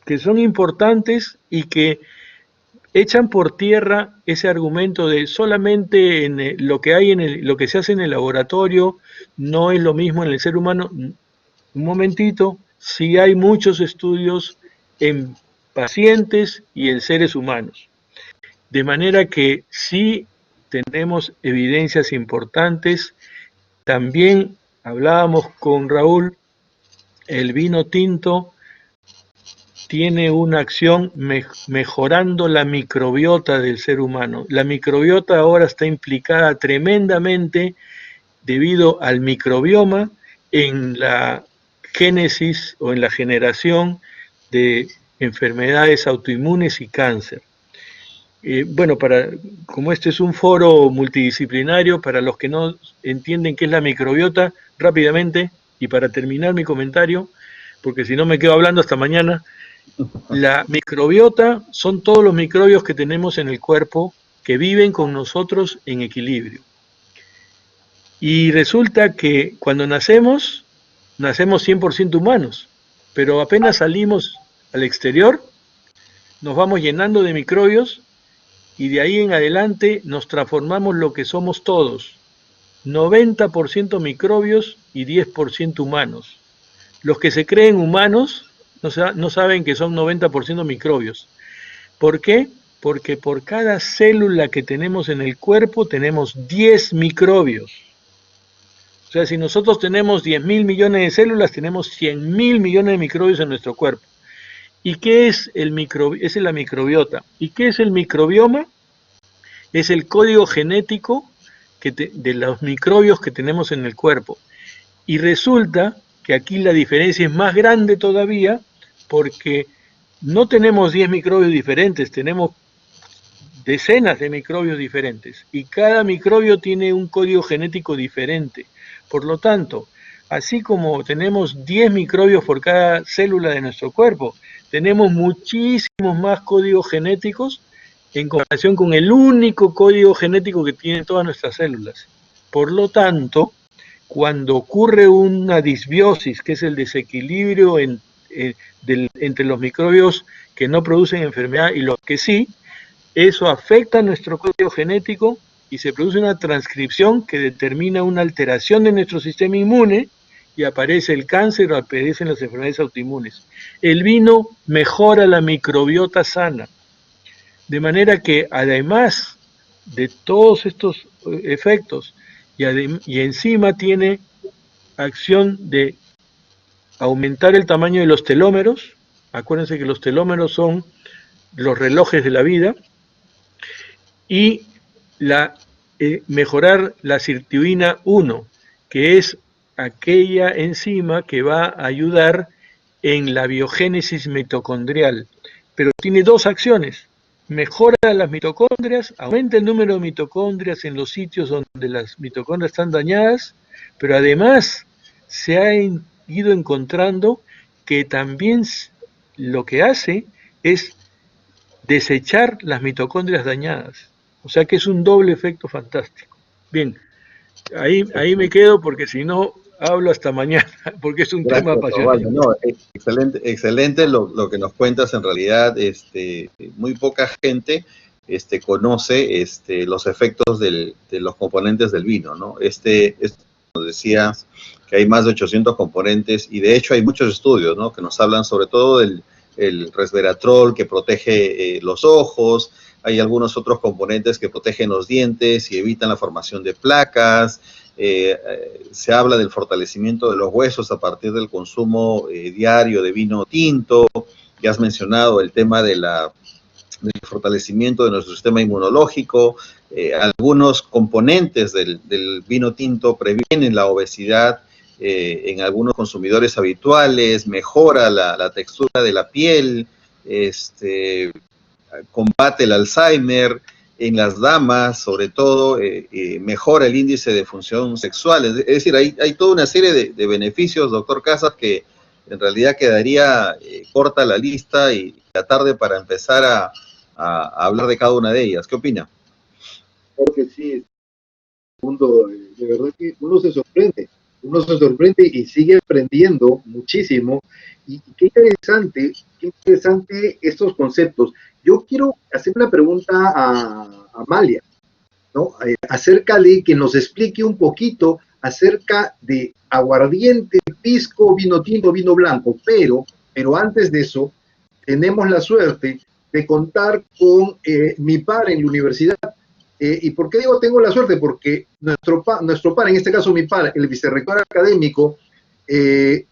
[SPEAKER 5] que son importantes y que echan por tierra ese argumento de solamente lo que hay lo que se hace en el laboratorio no es lo mismo en el ser humano. Un momentito, sí hay muchos estudios en pacientes y en seres humanos. De manera que sí tenemos evidencias importantes. También hablábamos con Raúl, el vino tinto tiene una acción mejorando la microbiota del ser humano. La microbiota ahora está implicada tremendamente debido al microbioma en la génesis o en la generación de enfermedades autoinmunes y cáncer. Bueno, como este es un foro multidisciplinario, para los que no entienden qué es la microbiota, rápidamente, y para terminar mi comentario, porque si no me quedo hablando hasta mañana, la microbiota son todos los microbios que tenemos en el cuerpo que viven con nosotros en equilibrio. Y resulta que cuando nacemos 100% humanos, pero apenas salimos al exterior, nos vamos llenando de microbios y de ahí en adelante nos transformamos lo que somos todos, 90% microbios y 10% humanos. Los que se creen humanos no saben que son 90% microbios. ¿Por qué? Porque por cada célula que tenemos en el cuerpo tenemos 10 microbios. O sea, si nosotros tenemos 10.000 millones de células, tenemos 100.000 millones de microbios en nuestro cuerpo. ¿Y qué es esa es la microbiota? ¿Y qué es el microbioma? Es el código genético de los microbios que tenemos en el cuerpo. Y resulta que aquí la diferencia es más grande todavía porque no tenemos 10 microbios diferentes, tenemos decenas de microbios diferentes y cada microbio tiene un código genético diferente. Por lo tanto, así como tenemos 10 microbios por cada célula de nuestro cuerpo, tenemos muchísimos más códigos genéticos en comparación con el único código genético que tienen todas nuestras células. Por lo tanto, cuando ocurre una disbiosis, que es el desequilibrio entre los microbios que no producen enfermedad y los que sí, eso afecta a nuestro código genético y se produce una transcripción que determina una alteración de nuestro sistema inmune y aparece el cáncer o aparecen las enfermedades autoinmunes. El vino mejora la microbiota sana, de manera que además de todos estos efectos y encima tiene acción de aumentar el tamaño de los telómeros. Acuérdense que los telómeros son los relojes de la vida, y mejorar la sirtuina 1, que es aquella enzima que va a ayudar en la biogénesis mitocondrial, pero tiene dos acciones: mejora las mitocondrias, aumenta el número de mitocondrias en los sitios donde las mitocondrias están dañadas, pero además se ha ido encontrando que también lo que hace es desechar las mitocondrias dañadas. O sea que es un doble efecto fantástico. Bien, ahí me quedo porque si no hablo hasta mañana, porque es un tema apasionante.
[SPEAKER 1] No, excelente lo que nos cuentas. En realidad, muy poca gente conoce los efectos de los componentes del vino, ¿no? Nos decías que hay más de 800 componentes y de hecho hay muchos estudios, ¿no?, que nos hablan sobre todo del resveratrol, que protege los ojos. Hay algunos otros componentes que protegen los dientes y evitan la formación de placas. Se habla del fortalecimiento de los huesos a partir del consumo diario de vino tinto. Ya has mencionado el tema de la del fortalecimiento de nuestro sistema inmunológico. Algunos componentes del vino tinto previenen la obesidad en algunos consumidores habituales, mejora la textura de la piel, combate el Alzheimer en las damas, sobre todo, mejora el índice de función sexual. Es decir, hay toda una serie de beneficios, doctor Casas, que en realidad quedaría corta la lista y la tarde para empezar a hablar de cada una de ellas. ¿Qué opina?
[SPEAKER 2] Porque sí, mundo, de verdad que uno se sorprende y sigue aprendiendo muchísimo. Y qué interesante estos conceptos. Yo quiero hacer una pregunta a Amalia, ¿no? Acerca de que nos explique un poquito acerca de aguardiente, pisco, vino tinto, vino blanco, pero antes de eso, tenemos la suerte de contar con mi par en la universidad. ¿Y por qué digo tengo la suerte? Porque nuestro par, en este caso mi par, el vicerrector académico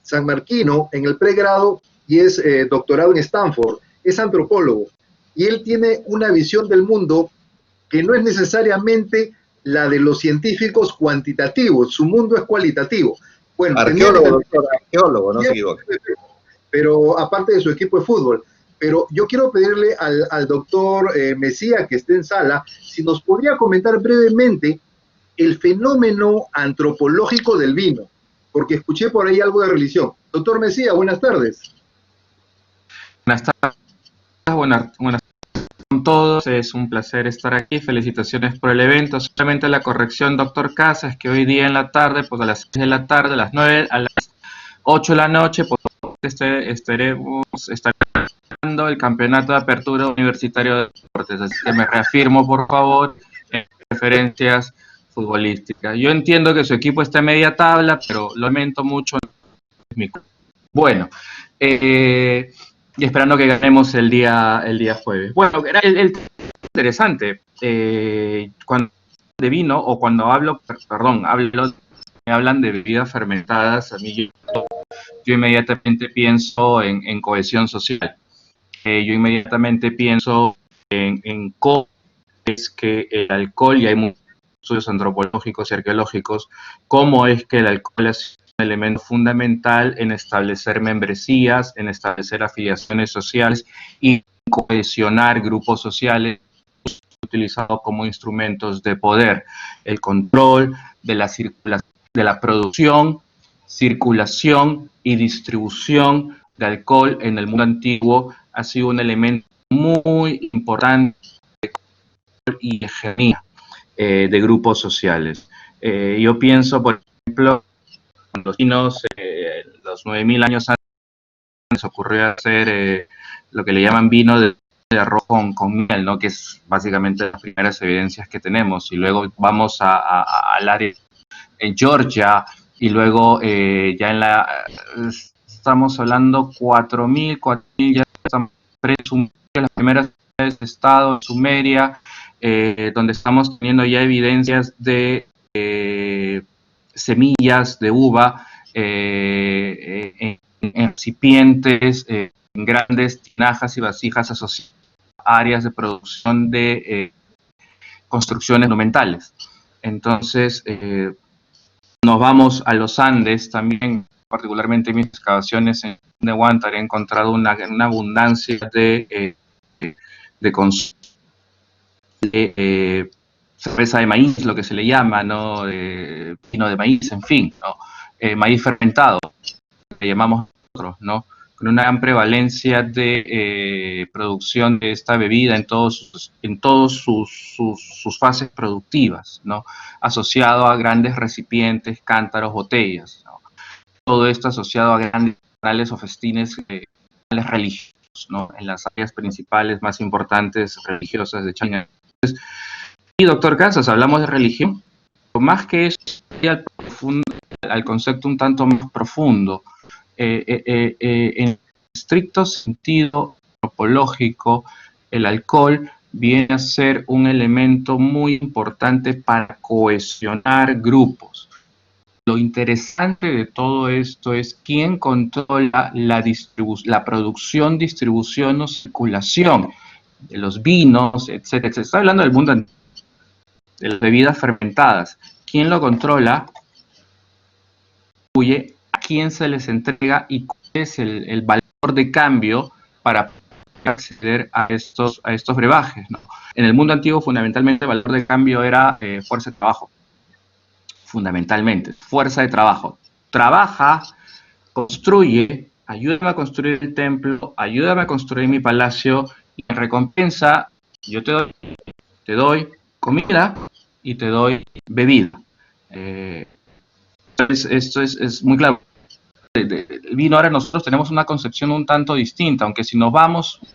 [SPEAKER 2] sanmarquino en el pregrado y es doctorado en Stanford, es antropólogo. Y él tiene una visión del mundo que no es necesariamente la de los científicos cuantitativos, su mundo es cualitativo. Bueno,
[SPEAKER 1] arqueólogo, doctor, arqueólogo, no se equivoque.
[SPEAKER 2] Pero aparte de su equipo de fútbol. Pero yo quiero pedirle al doctor Mesía, que esté en sala, si nos podría comentar brevemente el fenómeno antropológico del vino, porque escuché por ahí algo de religión. Doctor Mesía, buenas tardes.
[SPEAKER 6] Buenas tardes, buenas tardes con todos, es un placer estar aquí, felicitaciones por el evento. Solamente la corrección, doctor Casas, que hoy día en la tarde, pues a las 6 de la tarde, a las 9, a las 8 de la noche, pues estaremos el campeonato de apertura universitario de deportes, así que me reafirmo por favor en referencias futbolísticas. Yo entiendo que su equipo está en media tabla, pero lo lamento mucho. Bueno, y esperando que ganemos el día jueves. Bueno, era el interesante, cuando de vino o cuando me hablan de bebidas fermentadas, a mí yo inmediatamente pienso en cohesión social. Yo inmediatamente pienso en cómo es que el alcohol, y hay muchos estudios antropológicos y arqueológicos, cómo es que el alcohol es un elemento fundamental en establecer membresías, en establecer afiliaciones sociales y cohesionar grupos sociales utilizados como instrumentos de poder. El control de la circulación, de la producción, circulación y distribución de alcohol en el mundo antiguo ha sido un elemento muy importante y hegemonía de grupos sociales. Yo pienso, por ejemplo, con los chinos, los 9000 años antes, les ocurrió hacer lo que le llaman vino de arroz con miel, ¿no? Que es básicamente las primeras evidencias que tenemos. Y luego vamos al área en Georgia, y luego ya en estamos hablando 4000 ya estamos presumiendo las primeras ciudades de estado, Sumeria, donde estamos teniendo ya evidencias de semillas de uva en recipientes, en grandes tinajas y vasijas asociadas a áreas de producción de construcciones monumentales. Entonces, nos vamos a los Andes también, particularmente en mis excavaciones en Nehuántara, he encontrado una abundancia de consumo de cerveza de maíz, lo que se le llama, ¿no? Vino de maíz, en fin, ¿no? Maíz fermentado, que llamamos nosotros, ¿no? Con una gran prevalencia de producción de esta bebida en todos sus fases productivas, ¿no? Asociado a grandes recipientes, cántaros, botellas, ¿no? Todo esto asociado a grandes canales o festines religiosos, ¿no? En las áreas principales más importantes religiosas de China. Entonces, y doctor Casas, hablamos de religión, más que eso, al concepto un tanto más profundo. En estricto sentido antropológico, el alcohol viene a ser un elemento muy importante para cohesionar grupos. Lo interesante de todo esto es quién controla la producción, distribución o circulación los vinos, etcétera, etcétera. Estoy hablando del mundo de las bebidas fermentadas. ¿Quién lo controla? ¿A quién se les entrega y cuál es el valor de cambio para acceder a estos brebajes, ¿no? En el mundo antiguo, fundamentalmente, el valor de cambio era fuerza de trabajo. Fundamentalmente, fuerza de trabajo. Trabaja, construye, ayúdame a construir el templo, ayúdame a construir mi palacio, y en recompensa yo te doy comida y te doy bebida. Esto es muy claro. El vino, ahora nosotros tenemos una concepción un tanto distinta, aunque si nos vamos un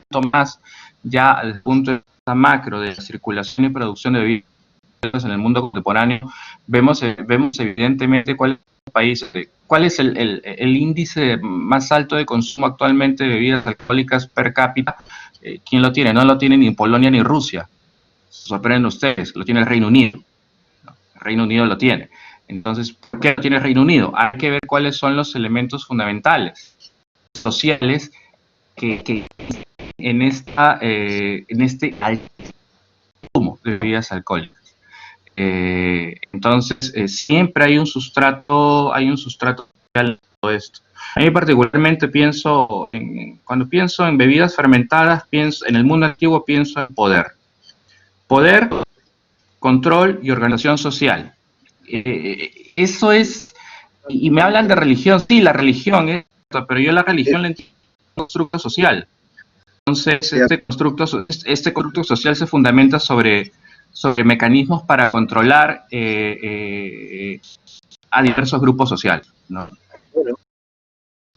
[SPEAKER 6] poquito más ya al punto de vista macro de la circulación y producción de bebidas en el mundo contemporáneo, vemos evidentemente cuál es el índice más alto de consumo actualmente de bebidas alcohólicas per cápita. ¿Quién lo tiene? No lo tiene ni Polonia ni Rusia. Se sorprenden ustedes, lo tiene el Reino Unido. El Reino Unido lo tiene. Entonces, ¿por qué lo tiene el Reino Unido? Hay que ver cuáles son los elementos fundamentales, sociales, que en este consumo de bebidas alcohólicas. Entonces, siempre hay un sustrato social en todo esto. A mí particularmente cuando pienso en bebidas fermentadas, en el mundo antiguo pienso en poder. Poder, control y organización social. Eso es, y me hablan de religión, sí, la religión, pero yo la religión la entiendo como un constructo social. Entonces, este constructo social se fundamenta sobre mecanismos para controlar a diversos grupos sociales, ¿no?
[SPEAKER 2] Bueno,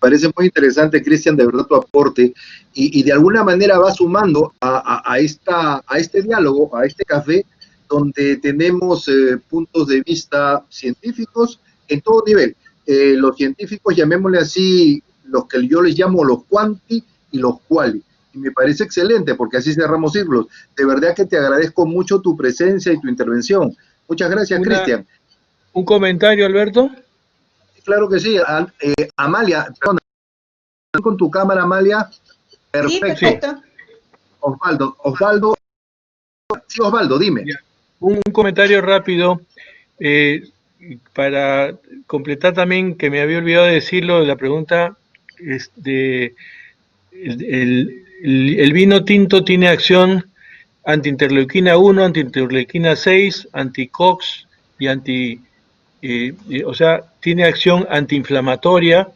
[SPEAKER 2] parece muy interesante, Cristian, de verdad tu aporte, y de alguna manera va sumando a este diálogo, a este café, donde tenemos puntos de vista científicos en todo nivel. Los científicos, llamémosle así, los que yo les llamo los quanti y los quali. Y me parece excelente, porque así cerramos círculos. De verdad que te agradezco mucho tu presencia y tu intervención. Muchas gracias, Cristian.
[SPEAKER 5] ¿Un comentario, Alberto?
[SPEAKER 2] Claro que sí. Amalia, perdón, con tu cámara, Amalia.
[SPEAKER 3] Perfecto. Sí, perfecto.
[SPEAKER 2] Osvaldo. Sí, Osvaldo, dime.
[SPEAKER 5] Un comentario rápido para completar también, que me había olvidado de decirlo, la pregunta es de el vino tinto tiene acción anti-interleuquina 1, anti-interleuquina 6, anti-COX y o sea, tiene acción antiinflamatoria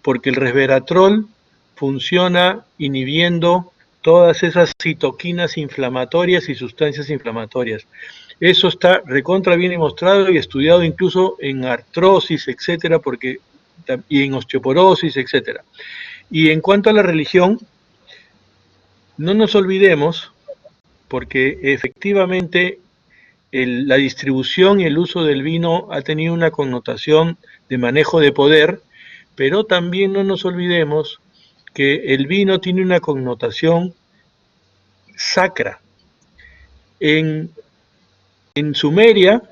[SPEAKER 5] porque el resveratrol funciona inhibiendo todas esas citoquinas inflamatorias y sustancias inflamatorias. Eso está recontra bien demostrado y estudiado incluso en artrosis, etcétera, y en osteoporosis, etcétera. Y en cuanto a la religión, no nos olvidemos, porque efectivamente la distribución y el uso del vino ha tenido una connotación de manejo de poder, pero también no nos olvidemos que el vino tiene una connotación sacra. En Sumeria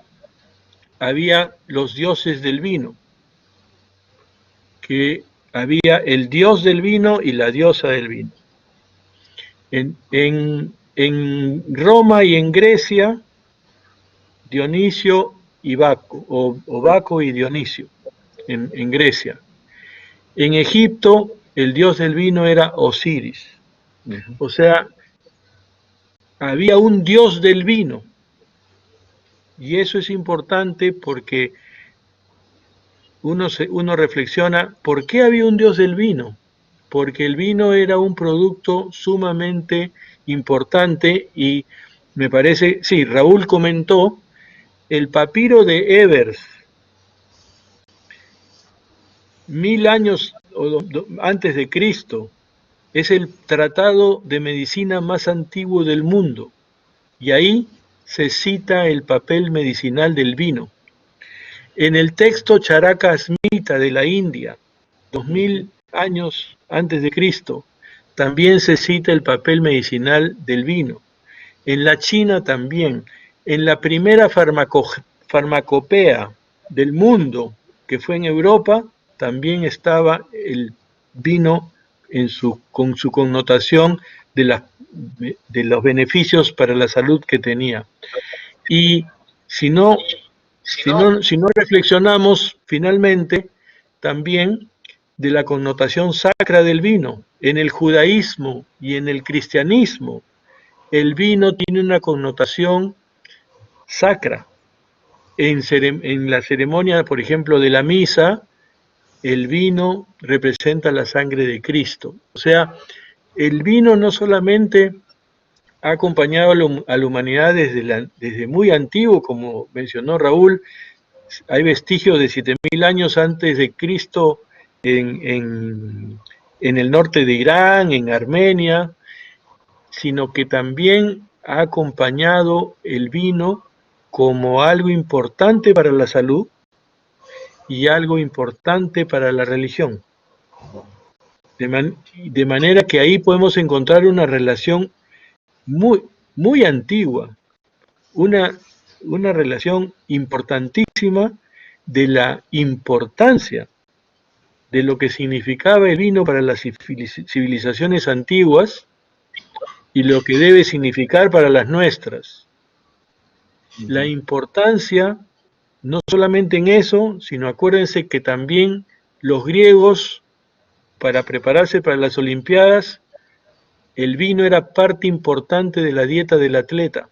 [SPEAKER 5] había los dioses del vino, que había el dios del vino y la diosa del vino. En Roma y en Grecia, Dionisio y Baco, o Baco y Dionisio, en Grecia. En Egipto, el dios del vino era Osiris. O sea, había un dios del vino. Y eso es importante porque uno reflexiona, ¿por qué había un dios del vino? Porque el vino era un producto sumamente importante y me parece, sí, Raúl comentó, el papiro de Ebers, 1000 años antes de Cristo, es el tratado de medicina más antiguo del mundo y ahí se cita el papel medicinal del vino. En el texto Charaka Smita de la India, 2000 años antes de Cristo, también se cita el papel medicinal del vino. En la China también. En la primera farmacopea del mundo, que fue en Europa, también estaba el vino con su connotación de de los beneficios para la salud que tenía. Y si no reflexionamos finalmente también de la connotación sacra del vino. En el judaísmo y en el cristianismo, el vino tiene una connotación sacra. En la ceremonia, por ejemplo, de la misa, el vino representa la sangre de Cristo. O sea, el vino no solamente ha acompañado a la humanidad desde muy antiguo, como mencionó Raúl. Hay vestigios de 7.000 años antes de Cristo en el norte de Irán, en Armenia, sino que también ha acompañado el vino como algo importante para la salud y algo importante para la religión. De manera que ahí podemos encontrar una relación muy antigua, una relación importantísima de la importancia de lo que significaba el vino para las civilizaciones antiguas y lo que debe significar para las nuestras. La importancia, no solamente en eso, sino acuérdense que también los griegos, para prepararse para las Olimpiadas, el vino era parte importante de la dieta del atleta.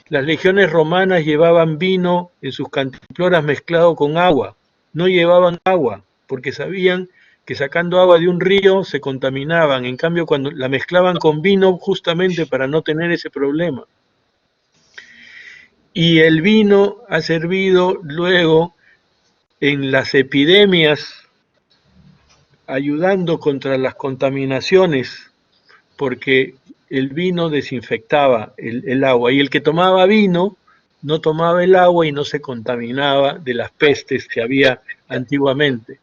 [SPEAKER 5] Las legiones romanas llevaban vino en sus cantimploras mezclado con agua. No llevaban agua, porque sabían que sacando agua de un río se contaminaban. En cambio, cuando la mezclaban con vino, justamente para no tener ese problema. Y el vino ha servido luego en las epidemias, ayudando contra las contaminaciones, porque el vino desinfectaba el agua, y el que tomaba vino no tomaba el agua y no se contaminaba de las pestes que había antiguamente.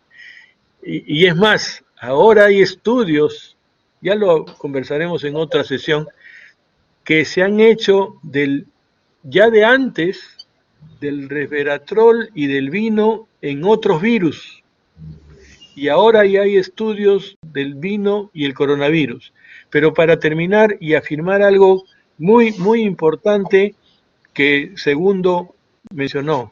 [SPEAKER 5] Y es más, ahora hay estudios, ya lo conversaremos en otra sesión, que se han hecho ya de antes del resveratrol y del vino en otros virus. Y ahora ya hay estudios del vino y el coronavirus. Pero para terminar y afirmar algo muy importante que Segundo mencionó,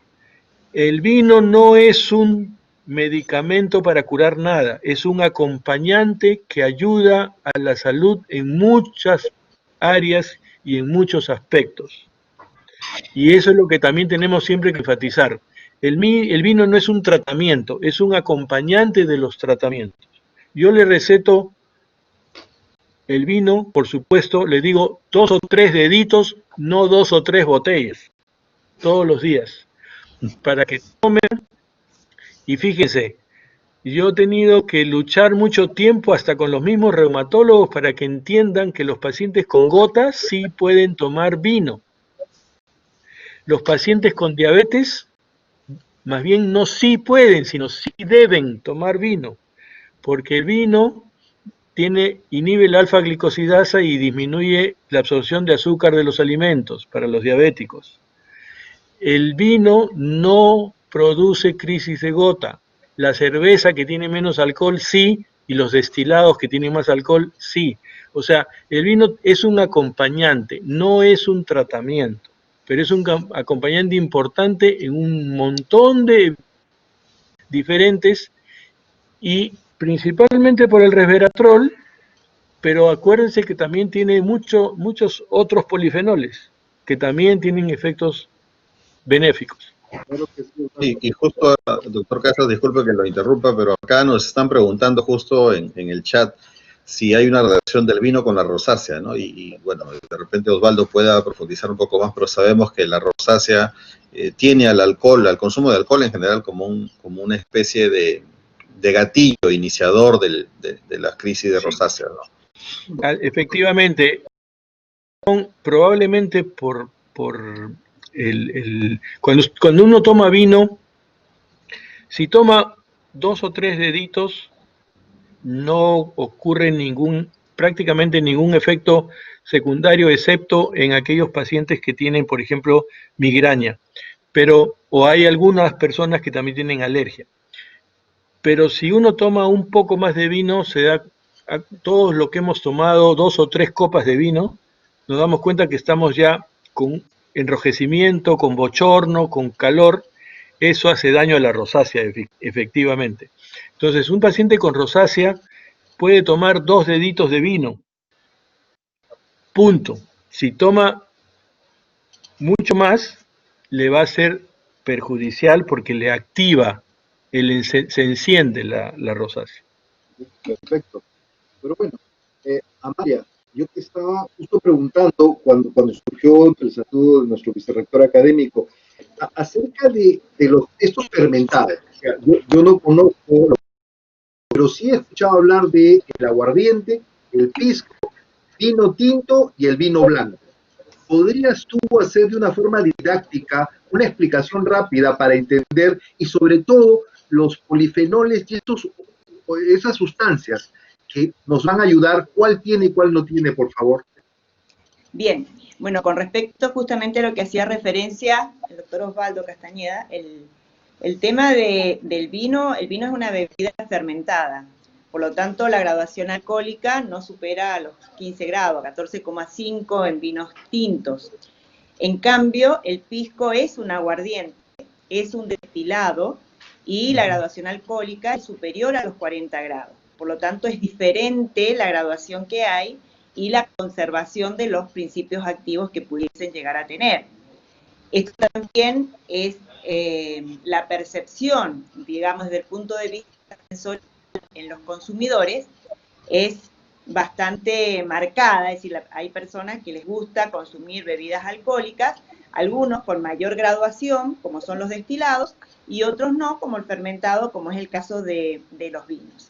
[SPEAKER 5] el vino no es un medicamento para curar nada, es un acompañante que ayuda a la salud en muchas áreas y en muchos aspectos. Y eso es lo que también tenemos siempre que enfatizar. El vino no es un tratamiento, es un acompañante de los tratamientos. Yo le receto el vino, por supuesto, le digo 2 o 3 deditos, no 2 o 3 botellas, todos los días, para que tomen. Y fíjense, yo he tenido que luchar mucho tiempo hasta con los mismos reumatólogos para que entiendan que los pacientes con gotas sí pueden tomar vino. Los pacientes con diabetes, más bien no sí pueden, sino sí deben tomar vino, porque el vino inhibe la alfa-glicosidasa y disminuye la absorción de azúcar de los alimentos para los diabéticos. El vino no produce crisis de gota. La cerveza, que tiene menos alcohol, sí, y los destilados que tienen más alcohol, sí. O sea, el vino es un acompañante, no es un tratamiento, pero es un acompañante importante en un montón de diferentes, y principalmente por el resveratrol, pero acuérdense que también tiene muchos otros polifenoles que también tienen efectos benéficos.
[SPEAKER 1] Y justo, doctor Casas, disculpe que lo interrumpa, pero acá nos están preguntando justo en el chat si hay una relación del vino con la rosácea, ¿no? Y bueno, de repente Osvaldo pueda profundizar un poco más, pero sabemos que la rosácea tiene al alcohol, al consumo de alcohol en general, como una especie de gatillo iniciador de la crisis de rosácea, ¿no?
[SPEAKER 5] Efectivamente, probablemente cuando uno toma vino, si toma 2 o 3 deditos, no ocurre prácticamente ningún efecto secundario, excepto en aquellos pacientes que tienen, por ejemplo, migraña, o hay algunas personas que también tienen alergia. Pero si uno toma un poco más de vino, todos los que hemos tomado 2 o 3 copas de vino, nos damos cuenta que estamos ya con enrojecimiento, con bochorno, con calor. Eso hace daño a la rosácea, efectivamente. Entonces, un paciente con rosácea puede tomar 2 deditos de vino. Punto. Si toma mucho más, le va a ser perjudicial porque le activa, se enciende la rosácea.
[SPEAKER 2] Perfecto. Pero bueno, Amalia, yo te estaba justo preguntando cuando surgió el saludo de nuestro vicerrector académico acerca de estos fermentados. O sea, yo no conozco, pero sí he escuchado hablar de el aguardiente, el pisco, vino tinto y el vino blanco. ¿Podrías tú hacer de una forma didáctica una explicación rápida para entender y sobre todo los polifenoles y esas sustancias que nos van a ayudar, cuál tiene y cuál no tiene, por favor?
[SPEAKER 3] Bien, bueno, con respecto justamente a lo que hacía referencia el doctor Osvaldo Castañeda, el tema del vino, el vino es una bebida fermentada, por lo tanto la graduación alcohólica no supera a los 15 grados, 14,5 en vinos tintos. En cambio, el pisco es un aguardiente, es un destilado y la graduación alcohólica es superior a los 40 grados. Por lo tanto, es diferente la graduación que hay y la conservación de los principios activos que pudiesen llegar a tener. Esto también es la percepción, digamos, desde el punto de vista sensorial en los consumidores, es bastante marcada, es decir, hay personas que les gusta consumir bebidas alcohólicas, algunos con mayor graduación, como son los destilados, y otros no, como el fermentado, como es el caso de los vinos.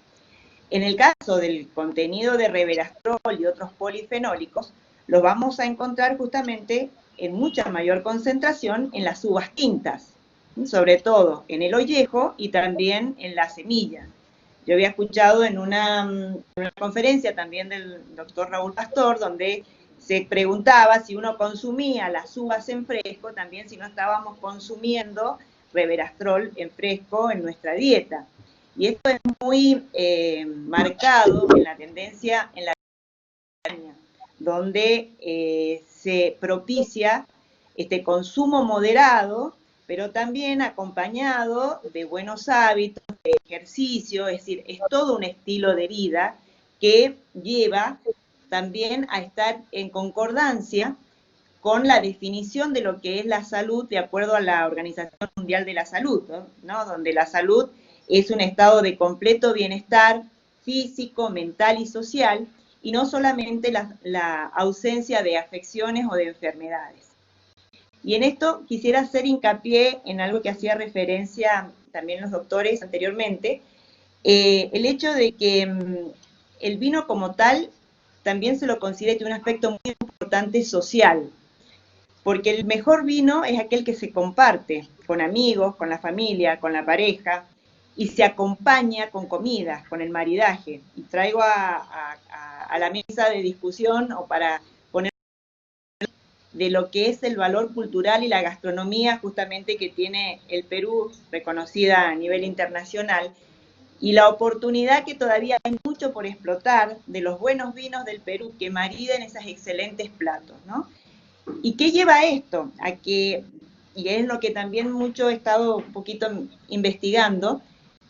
[SPEAKER 3] En el caso del contenido de resveratrol y otros polifenólicos, los vamos a encontrar justamente en mucha mayor concentración en las uvas tintas, sobre todo en el ollejo y también en la semilla. Yo había escuchado en una conferencia también del doctor Raúl Pastor, donde se preguntaba si uno consumía las uvas en fresco, también si no estábamos consumiendo resveratrol en fresco en nuestra dieta. Y esto es muy marcado en la tendencia en la donde se propicia este consumo moderado, pero también acompañado de buenos hábitos, de ejercicio, es decir, es todo un estilo de vida que lleva también a estar en concordancia con la definición de lo que es la salud de acuerdo a la Organización Mundial de la Salud, ¿no? Donde la salud es un estado de completo bienestar físico, mental y social, y no solamente la ausencia de afecciones o de enfermedades. Y en esto quisiera hacer hincapié en algo que hacía referencia también los doctores anteriormente, el hecho de que el vino como tal también se lo considera que un aspecto muy importante social, porque el mejor vino es aquel que se comparte con amigos, con la familia, con la pareja, y se acompaña con comidas, con el maridaje. Y traigo a la mesa de discusión o para poner de lo que es el valor cultural y la gastronomía justamente que tiene el Perú, reconocida a nivel internacional, y la oportunidad que todavía hay mucho por explotar de los buenos vinos del Perú que mariden esos excelentes platos, ¿no? ¿Y qué lleva esto? A que, y es lo que también mucho he estado un poquito investigando,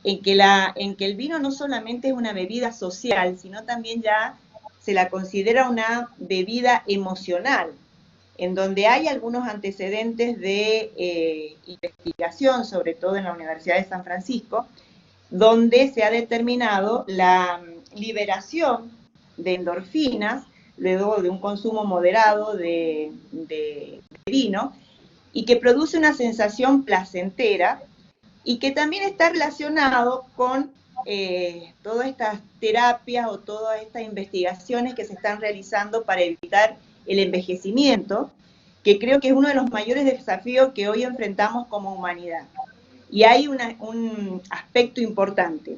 [SPEAKER 3] en que el vino no solamente es una bebida social, sino también ya se la considera una bebida emocional, en donde hay algunos antecedentes de investigación, sobre todo en la Universidad de San Francisco, donde se ha determinado la liberación de endorfinas luego de un consumo moderado de vino, y que produce una sensación placentera y que también está relacionado con todas estas terapias o todas estas investigaciones que se están realizando para evitar el envejecimiento, que creo que es uno de los mayores desafíos que hoy enfrentamos como humanidad. Y hay un aspecto importante.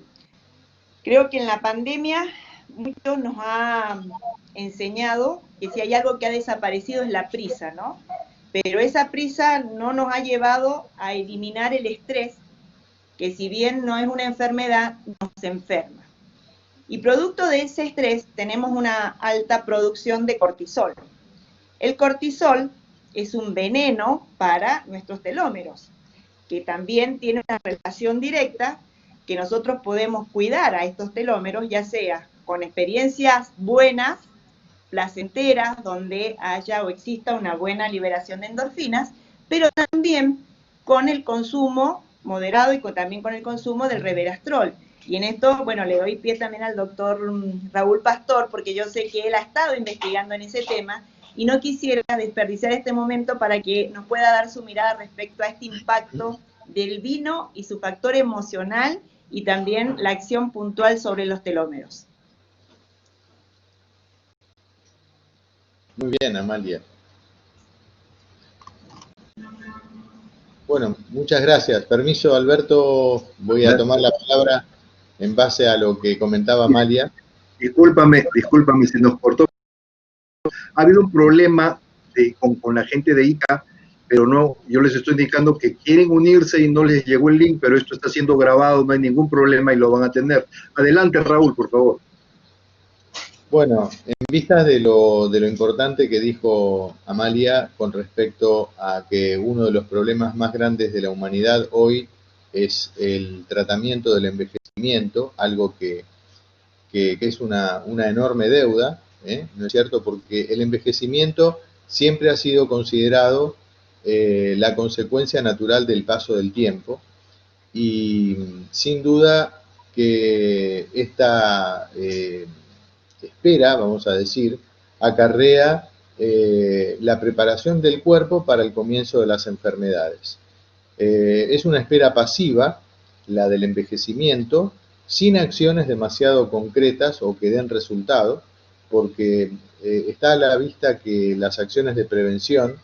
[SPEAKER 3] Creo que en la pandemia mucho nos ha enseñado que si hay algo que ha desaparecido es la prisa, ¿no? Pero esa prisa no nos ha llevado a eliminar el estrés, que si bien no es una enfermedad, nos enferma. Y producto de ese estrés tenemos una alta producción de cortisol. El cortisol es un veneno para nuestros telómeros, que también tiene una relación directa que nosotros podemos cuidar a estos telómeros, ya sea con experiencias buenas, placenteras, donde haya o exista una buena liberación de endorfinas, pero también con el consumo moderado y también con el consumo del resveratrol. Y en esto, bueno, le doy pie también al doctor Raúl Pastor, porque yo sé que él ha estado investigando en ese tema, y no quisiera desperdiciar este momento para que nos pueda dar su mirada respecto a este impacto del vino y su factor emocional y también la acción puntual sobre los telómeros.
[SPEAKER 4] Muy bien, Amalia. Bueno, muchas gracias. Permiso, Alberto, voy a tomar la palabra en base a lo que comentaba Amalia.
[SPEAKER 2] Discúlpame, se nos cortó. Ha habido un problema con la gente de ICA, pero no, yo les estoy indicando que quieren unirse y no les llegó el link, pero esto está siendo grabado, no hay ningún problema y lo van a tener. Adelante, Raúl, por favor.
[SPEAKER 4] Bueno, en vistas de lo importante que dijo Amalia con respecto a que uno de los problemas más grandes de la humanidad hoy es el tratamiento del envejecimiento, algo que es una enorme deuda, ¿no es cierto? Porque el envejecimiento siempre ha sido considerado la consecuencia natural del paso del tiempo, y sin duda que esta espera, vamos a decir, acarrea la preparación del cuerpo para el comienzo de las enfermedades. Es una espera pasiva, la del envejecimiento, sin acciones demasiado concretas o que den resultado, porque está a la vista que las acciones de prevención,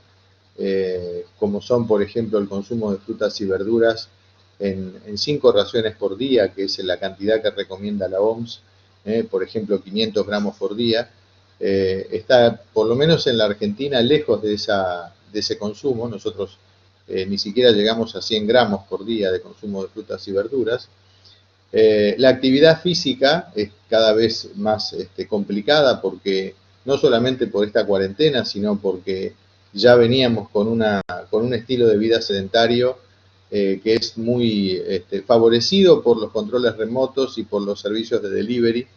[SPEAKER 4] como son, por ejemplo, el consumo de frutas y verduras en 5 raciones por día, que es la cantidad que recomienda la OMS, por ejemplo, 500 gramos por día, está, por lo menos en la Argentina, lejos de ese consumo. Nosotros ni siquiera llegamos a 100 gramos por día de consumo de frutas y verduras. La actividad física es cada vez más complicada, porque no solamente por esta cuarentena, sino porque ya veníamos con un estilo de vida sedentario que es muy favorecido por los controles remotos y por los servicios de delivery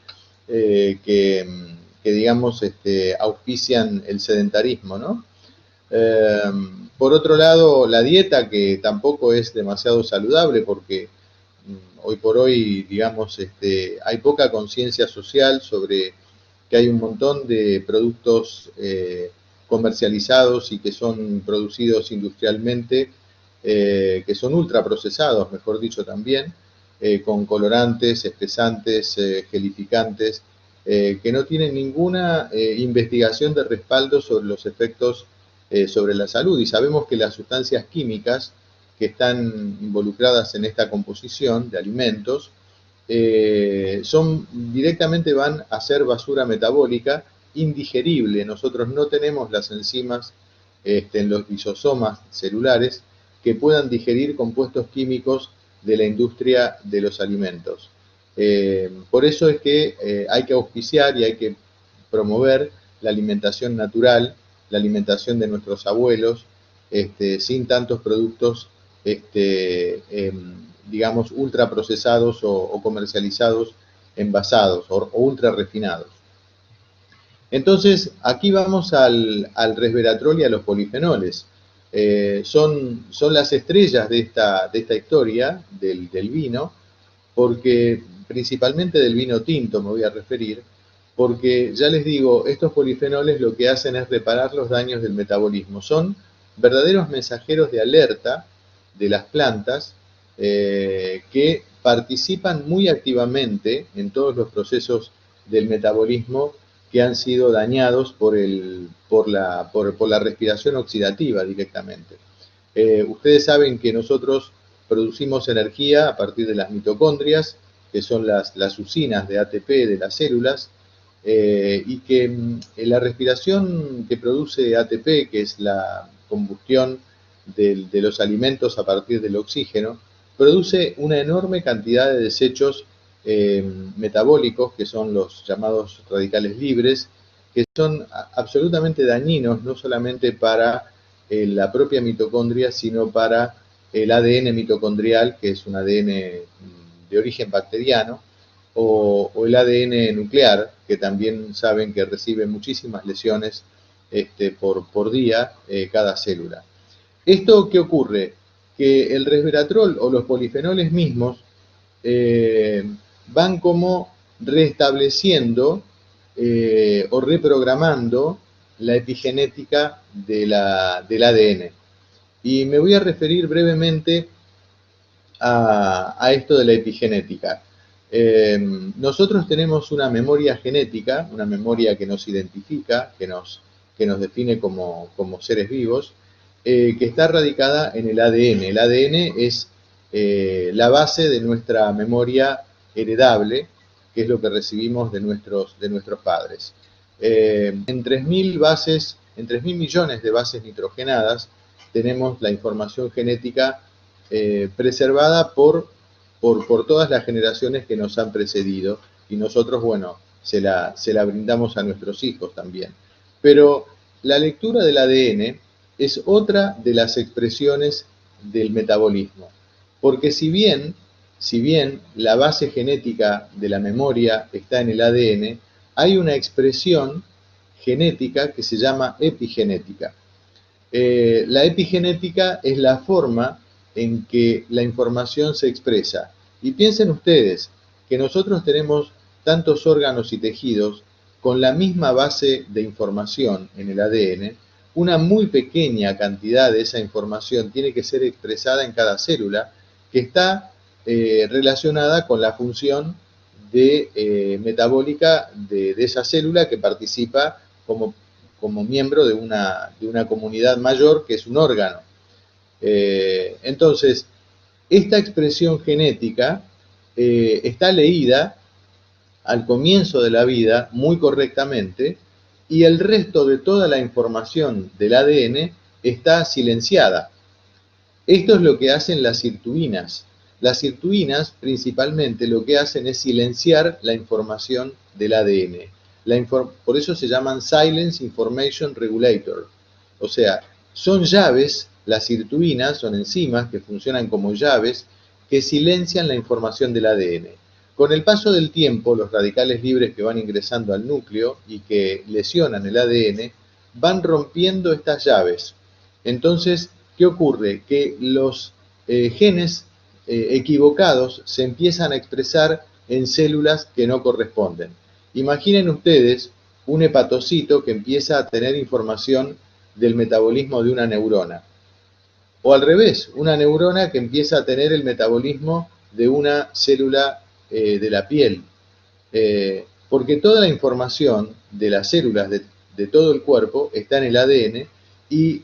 [SPEAKER 4] que digamos, auspician el sedentarismo, ¿no? Por otro lado, la dieta, que tampoco es demasiado saludable, porque hoy por hoy, digamos, hay poca conciencia social sobre que hay un montón de productos comercializados y que son producidos industrialmente, que son ultraprocesados, mejor dicho, también, con colorantes, espesantes, gelificantes, que no tienen ninguna investigación de respaldo sobre los efectos sobre la salud. Y sabemos que las sustancias químicas que están involucradas en esta composición de alimentos directamente van a ser basura metabólica indigerible. Nosotros no tenemos las enzimas en los lisosomas celulares que puedan digerir compuestos químicos de la industria de los alimentos. Por eso es que hay que auspiciar y hay que promover la alimentación natural, la alimentación de nuestros abuelos, sin tantos productos, digamos, ultraprocesados o comercializados, envasados o ultra refinados. Entonces, aquí vamos al resveratrol y a los polifenoles. Son las estrellas de esta historia del vino, porque principalmente del vino tinto me voy a referir, porque ya les digo, estos polifenoles lo que hacen es reparar los daños del metabolismo. Son verdaderos mensajeros de alerta de las plantas que participan muy activamente en todos los procesos del metabolismo que han sido dañados por la respiración oxidativa directamente. Ustedes saben que nosotros producimos energía a partir de las mitocondrias, que son las usinas de ATP de las células, y que la respiración que produce ATP, que es la combustión de los alimentos a partir del oxígeno, produce una enorme cantidad de desechos metabólicos, que son los llamados radicales libres, que son absolutamente dañinos, no solamente para la propia mitocondria, sino para el ADN mitocondrial, que es un ADN de origen bacteriano, o el ADN nuclear, que también saben que recibe muchísimas lesiones por día cada célula. ¿Esto qué ocurre? Que el resveratrol o los polifenoles mismos van como restableciendo o reprogramando la epigenética del ADN. Y me voy a referir brevemente a esto de la epigenética. Nosotros tenemos una memoria genética, una memoria que nos identifica, que nos define como seres vivos, que está radicada en el ADN. El ADN es la base de nuestra memoria heredable, que es lo que recibimos de nuestros padres. En 3.000 millones de bases nitrogenadas tenemos la información genética preservada por todas las generaciones que nos han precedido, y nosotros, bueno, se la brindamos a nuestros hijos también. Pero la lectura del ADN es otra de las expresiones del metabolismo, porque si bien la base genética de la memoria está en el ADN, hay una expresión genética que se llama epigenética. La epigenética es la forma en que la información se expresa. Y piensen ustedes que nosotros tenemos tantos órganos y tejidos con la misma base de información en el ADN. Una muy pequeña cantidad de esa información tiene que ser expresada en cada célula, que está relacionada con la función metabólica de esa célula, que participa como miembro de una comunidad mayor, que es un órgano. Entonces, esta expresión genética está leída al comienzo de la vida muy correctamente, y el resto de toda la información del ADN está silenciada. Esto es lo que hacen las sirtuinas. Las sirtuinas principalmente lo que hacen es silenciar la información del ADN. Por eso se llaman Silence Information Regulator. O sea, son llaves, las sirtuinas son enzimas que funcionan como llaves que silencian la información del ADN. Con el paso del tiempo, los radicales libres que van ingresando al núcleo y que lesionan el ADN van rompiendo estas llaves. Entonces, ¿qué ocurre? Que los genes equivocados se empiezan a expresar en células que no corresponden. Imaginen ustedes un hepatocito que empieza a tener información del metabolismo de una neurona. O al revés, una neurona que empieza a tener el metabolismo de una célula de la piel. Porque toda la información de las células de todo el cuerpo está en el ADN y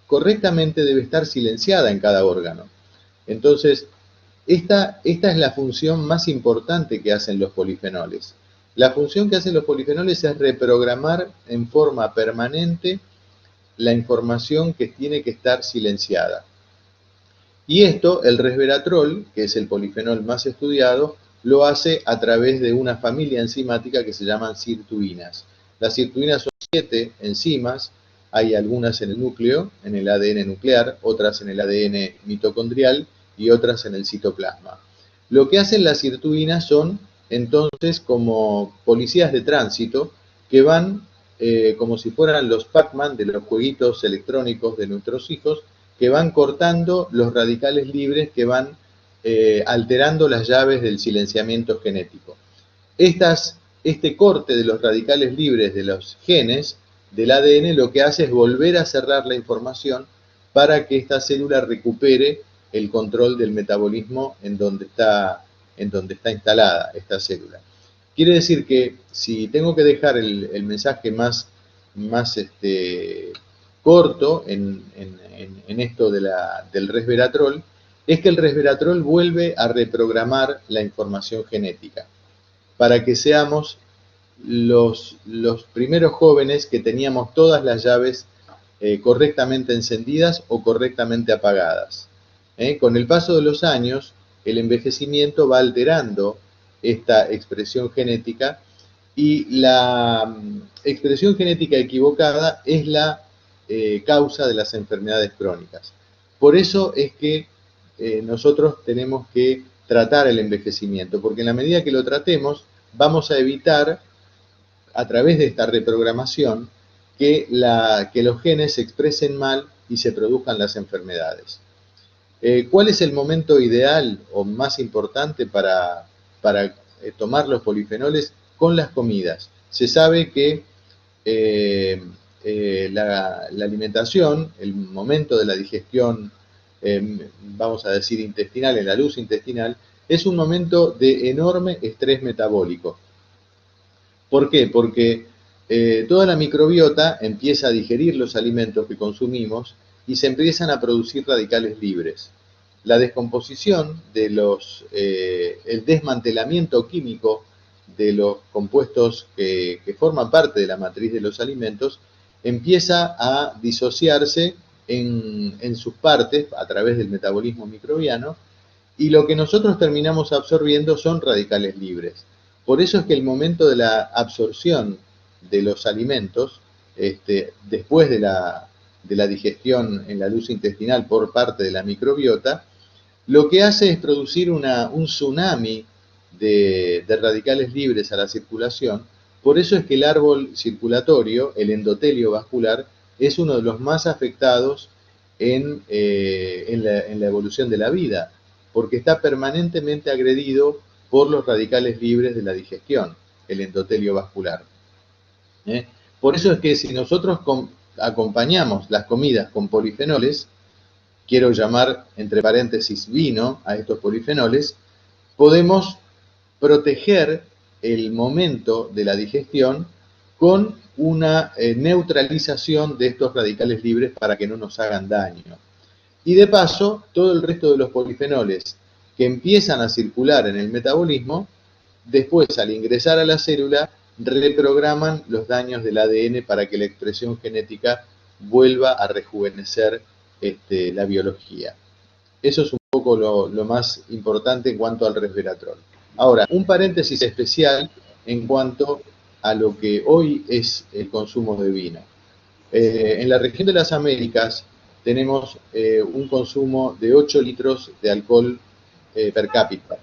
[SPEAKER 4] correctamente debe estar silenciada en cada órgano. Entonces, esta es la función más importante que hacen los polifenoles. La función que hacen los polifenoles es reprogramar en forma permanente la información que tiene que estar silenciada. Y esto, el resveratrol, que es el polifenol más estudiado, lo hace a través de una familia enzimática que se llaman sirtuinas. Las sirtuinas son 7 enzimas, hay algunas en el núcleo, en el ADN nuclear, otras en el ADN mitocondrial y otras en el citoplasma. Lo que hacen las sirtuinas son entonces como policías de tránsito que van como si fueran los Pac-Man de los jueguitos electrónicos de nuestros hijos, que van cortando los radicales libres, que van alterando las llaves del silenciamiento genético. Este corte de los radicales libres de los genes del ADN lo que hace es volver a cerrar la información para que esta célula recupere el control del metabolismo en donde está instalada esta célula. Quiere decir que si tengo que dejar el mensaje más corto en esto del resveratrol, es que el resveratrol vuelve a reprogramar la información genética para que seamos los primeros jóvenes que teníamos todas las llaves correctamente encendidas o correctamente apagadas. Con el paso de los años, el envejecimiento va alterando esta expresión genética, y la expresión genética equivocada es la causa de las enfermedades crónicas. Por eso es que nosotros tenemos que tratar el envejecimiento, porque en la medida que lo tratemos, vamos a evitar, a través de esta reprogramación, que los genes se expresen mal y se produzcan las enfermedades. ¿Cuál es el momento ideal o más importante para tomar los polifenoles? Con las comidas. Se sabe que la alimentación, el momento de la digestión, vamos a decir intestinal, en la luz intestinal, es un momento de enorme estrés metabólico. ¿Por qué? Porque toda la microbiota empieza a digerir los alimentos que consumimos y se empiezan a producir radicales libres. La descomposición de el desmantelamiento químico de los compuestos que forman parte de la matriz de los alimentos empieza a disociarse en sus partes a través del metabolismo microbiano, y lo que nosotros terminamos absorbiendo son radicales libres. Por eso es que el momento de la absorción de los alimentos, después de la digestión en la luz intestinal por parte de la microbiota, lo que hace es producir un tsunami de radicales libres a la circulación. Por eso es que el árbol circulatorio, el endotelio vascular, es uno de los más afectados en la evolución de la vida, porque está permanentemente agredido por los radicales libres de la digestión, el endotelio vascular. Por eso es que si nosotros acompañamos las comidas con polifenoles, quiero llamar entre paréntesis vino a estos polifenoles, podemos proteger el momento de la digestión con una neutralización de estos radicales libres para que no nos hagan daño. Y de paso, todo el resto de los polifenoles que empiezan a circular en el metabolismo, después al ingresar a la célula, reprograman los daños del ADN para que la expresión genética vuelva a rejuvenecer la biología. Eso es un poco lo más importante en cuanto al resveratrol. Ahora, un paréntesis especial en cuanto a lo que hoy es el consumo de vino. En la región de las Américas tenemos un consumo de 8 litros de alcohol per cápita.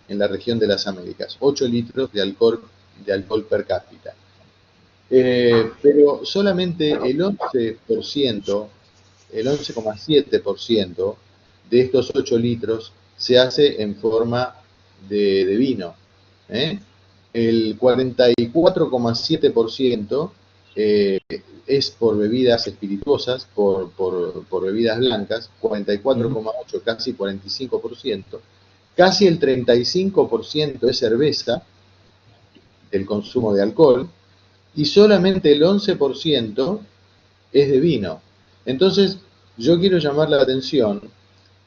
[SPEAKER 4] En la región de las Américas, 8 litros de alcohol per cápita. Pero solamente el 11%, el 11,7% de estos 8 litros se hace en forma de vino. El 44,7% es por bebidas espirituosas, por bebidas blancas, 44,8%, casi 45%. Casi el 35% es cerveza, del consumo de alcohol, y solamente el 11% es de vino. Entonces, yo quiero llamar la atención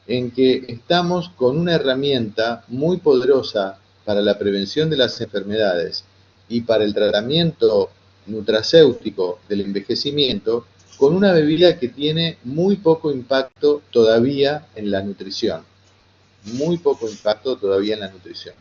[SPEAKER 4] en que estamos con una herramienta muy poderosa para la prevención de las enfermedades y para el tratamiento nutracéutico del envejecimiento, con una bebida que tiene muy poco impacto todavía en la nutrición. Muy poco impacto todavía en la nutrición.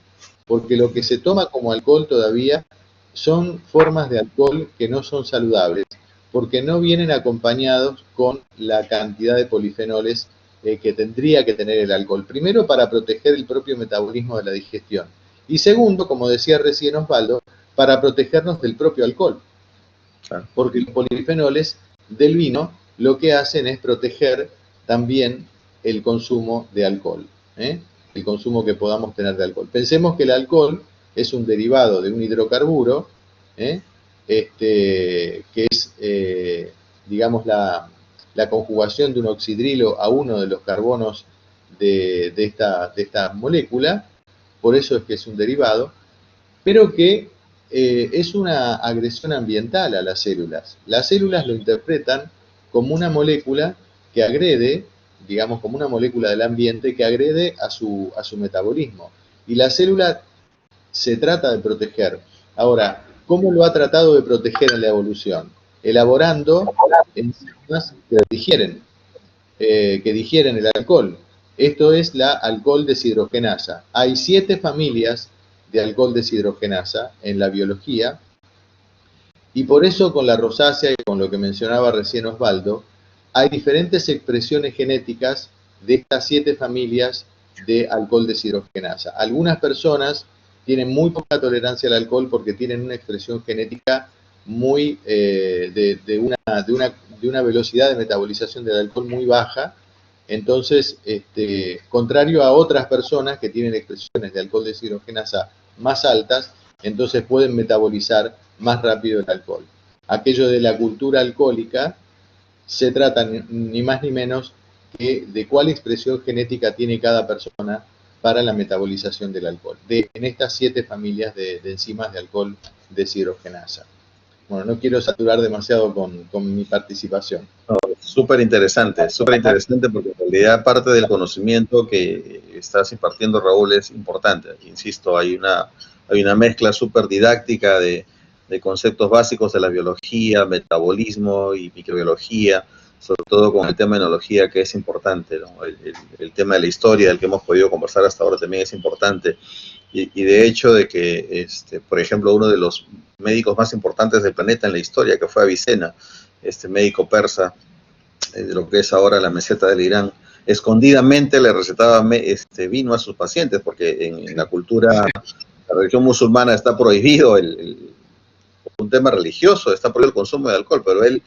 [SPEAKER 4] Porque lo que se toma como alcohol todavía son formas de alcohol que no son saludables, porque no vienen acompañados con la cantidad de polifenoles que tendría que tener el alcohol. Primero, para proteger el propio metabolismo de la digestión. Y segundo, como decía recién Osvaldo, para protegernos del propio alcohol. Porque los polifenoles del vino lo que hacen es proteger también el consumo de alcohol. El consumo que podamos tener de alcohol. Pensemos que el alcohol es un derivado de un hidrocarburo, que es, digamos, la conjugación de un oxidrilo a uno de los carbonos de esta molécula, por eso es que es un derivado, pero que es una agresión ambiental a las células. Las células lo interpretan como una molécula que agrede, digamos, como una molécula del ambiente que agrede a su metabolismo. Y la célula se trata de proteger. Ahora, ¿cómo lo ha tratado de proteger en la evolución? Elaborando enzimas que digieren el alcohol. Esto es la alcohol deshidrogenasa. Hay 7 familias de alcohol deshidrogenasa en la biología, y por eso con la rosácea y con lo que mencionaba recién Osvaldo, hay diferentes expresiones genéticas de estas 7 familias de alcohol deshidrogenasa. Algunas personas tienen muy poca tolerancia al alcohol porque tienen una expresión genética muy de una velocidad de metabolización del alcohol muy baja. Entonces, contrario a otras personas que tienen expresiones de alcohol deshidrogenasa más altas, entonces pueden metabolizar más rápido el alcohol. Aquello de la cultura alcohólica se trata ni más ni menos que de cuál expresión genética tiene cada persona para la metabolización del alcohol, en estas 7 familias de enzimas de alcohol deshidrogenasa. Bueno, no quiero saturar demasiado con mi participación.
[SPEAKER 1] No, súper interesante porque en realidad parte del conocimiento que estás impartiendo, Raúl, es importante. Insisto, hay una mezcla súper didáctica de conceptos básicos de la biología, metabolismo y microbiología, sobre todo con el tema de enología, que es importante, ¿no? El tema de la historia del que hemos podido conversar hasta ahora también es importante. Y de hecho de que, por ejemplo, uno de los médicos más importantes del planeta en la historia, que fue Avicena, este médico persa, de lo que es ahora la meseta del Irán, escondidamente le recetaba vino a sus pacientes, porque en la cultura, la religión musulmana está prohibido un tema religioso, está prohibido el consumo de alcohol, pero él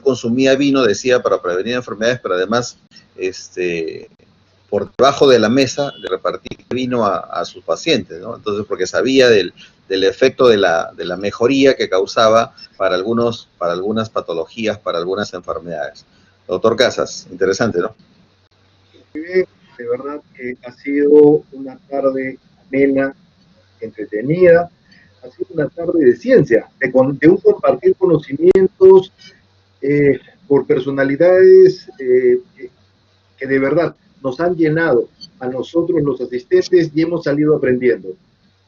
[SPEAKER 1] consumía vino, decía, para prevenir enfermedades, pero además, por debajo de la mesa, de repartir vino a sus pacientes, ¿no? Entonces, porque sabía del efecto de la mejoría que causaba para algunas patologías, para algunas enfermedades. Doctor Casas, interesante, ¿no?
[SPEAKER 2] De verdad que ha sido una tarde amena, entretenida, ha sido una tarde de ciencia, de un compartir conocimientos por personalidades que de verdad nos han llenado a nosotros los asistentes y hemos salido aprendiendo.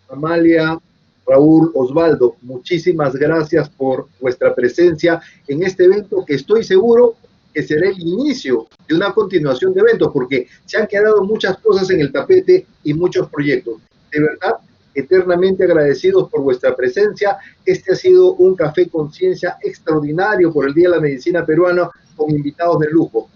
[SPEAKER 2] Amalia, Raúl, Osvaldo, muchísimas gracias por vuestra presencia en este evento que estoy seguro que será el inicio de una continuación de eventos, porque se han quedado muchas cosas en el tapete y muchos proyectos. De verdad, eternamente agradecidos por vuestra presencia. Este ha sido un Café Conciencia extraordinario por el Día de la Medicina Peruana con invitados de lujo.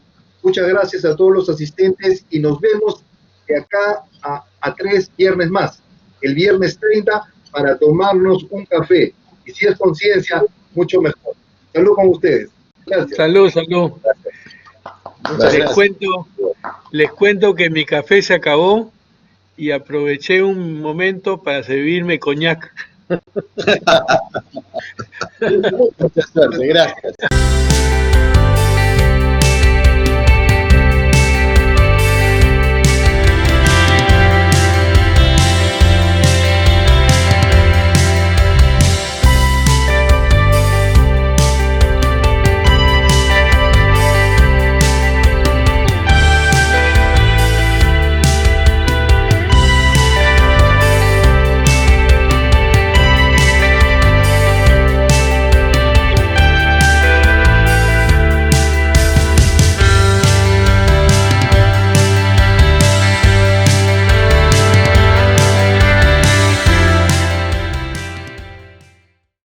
[SPEAKER 2] Muchas gracias a todos los asistentes y nos vemos de acá a 3 viernes más. El viernes 30 para tomarnos un café. Y si es conciencia, mucho mejor. Salud con ustedes. Gracias.
[SPEAKER 5] Salud.
[SPEAKER 4] Gracias.
[SPEAKER 5] Les cuento que mi café se acabó y aproveché un momento para servirme coñac.
[SPEAKER 4] Mucha suerte, gracias.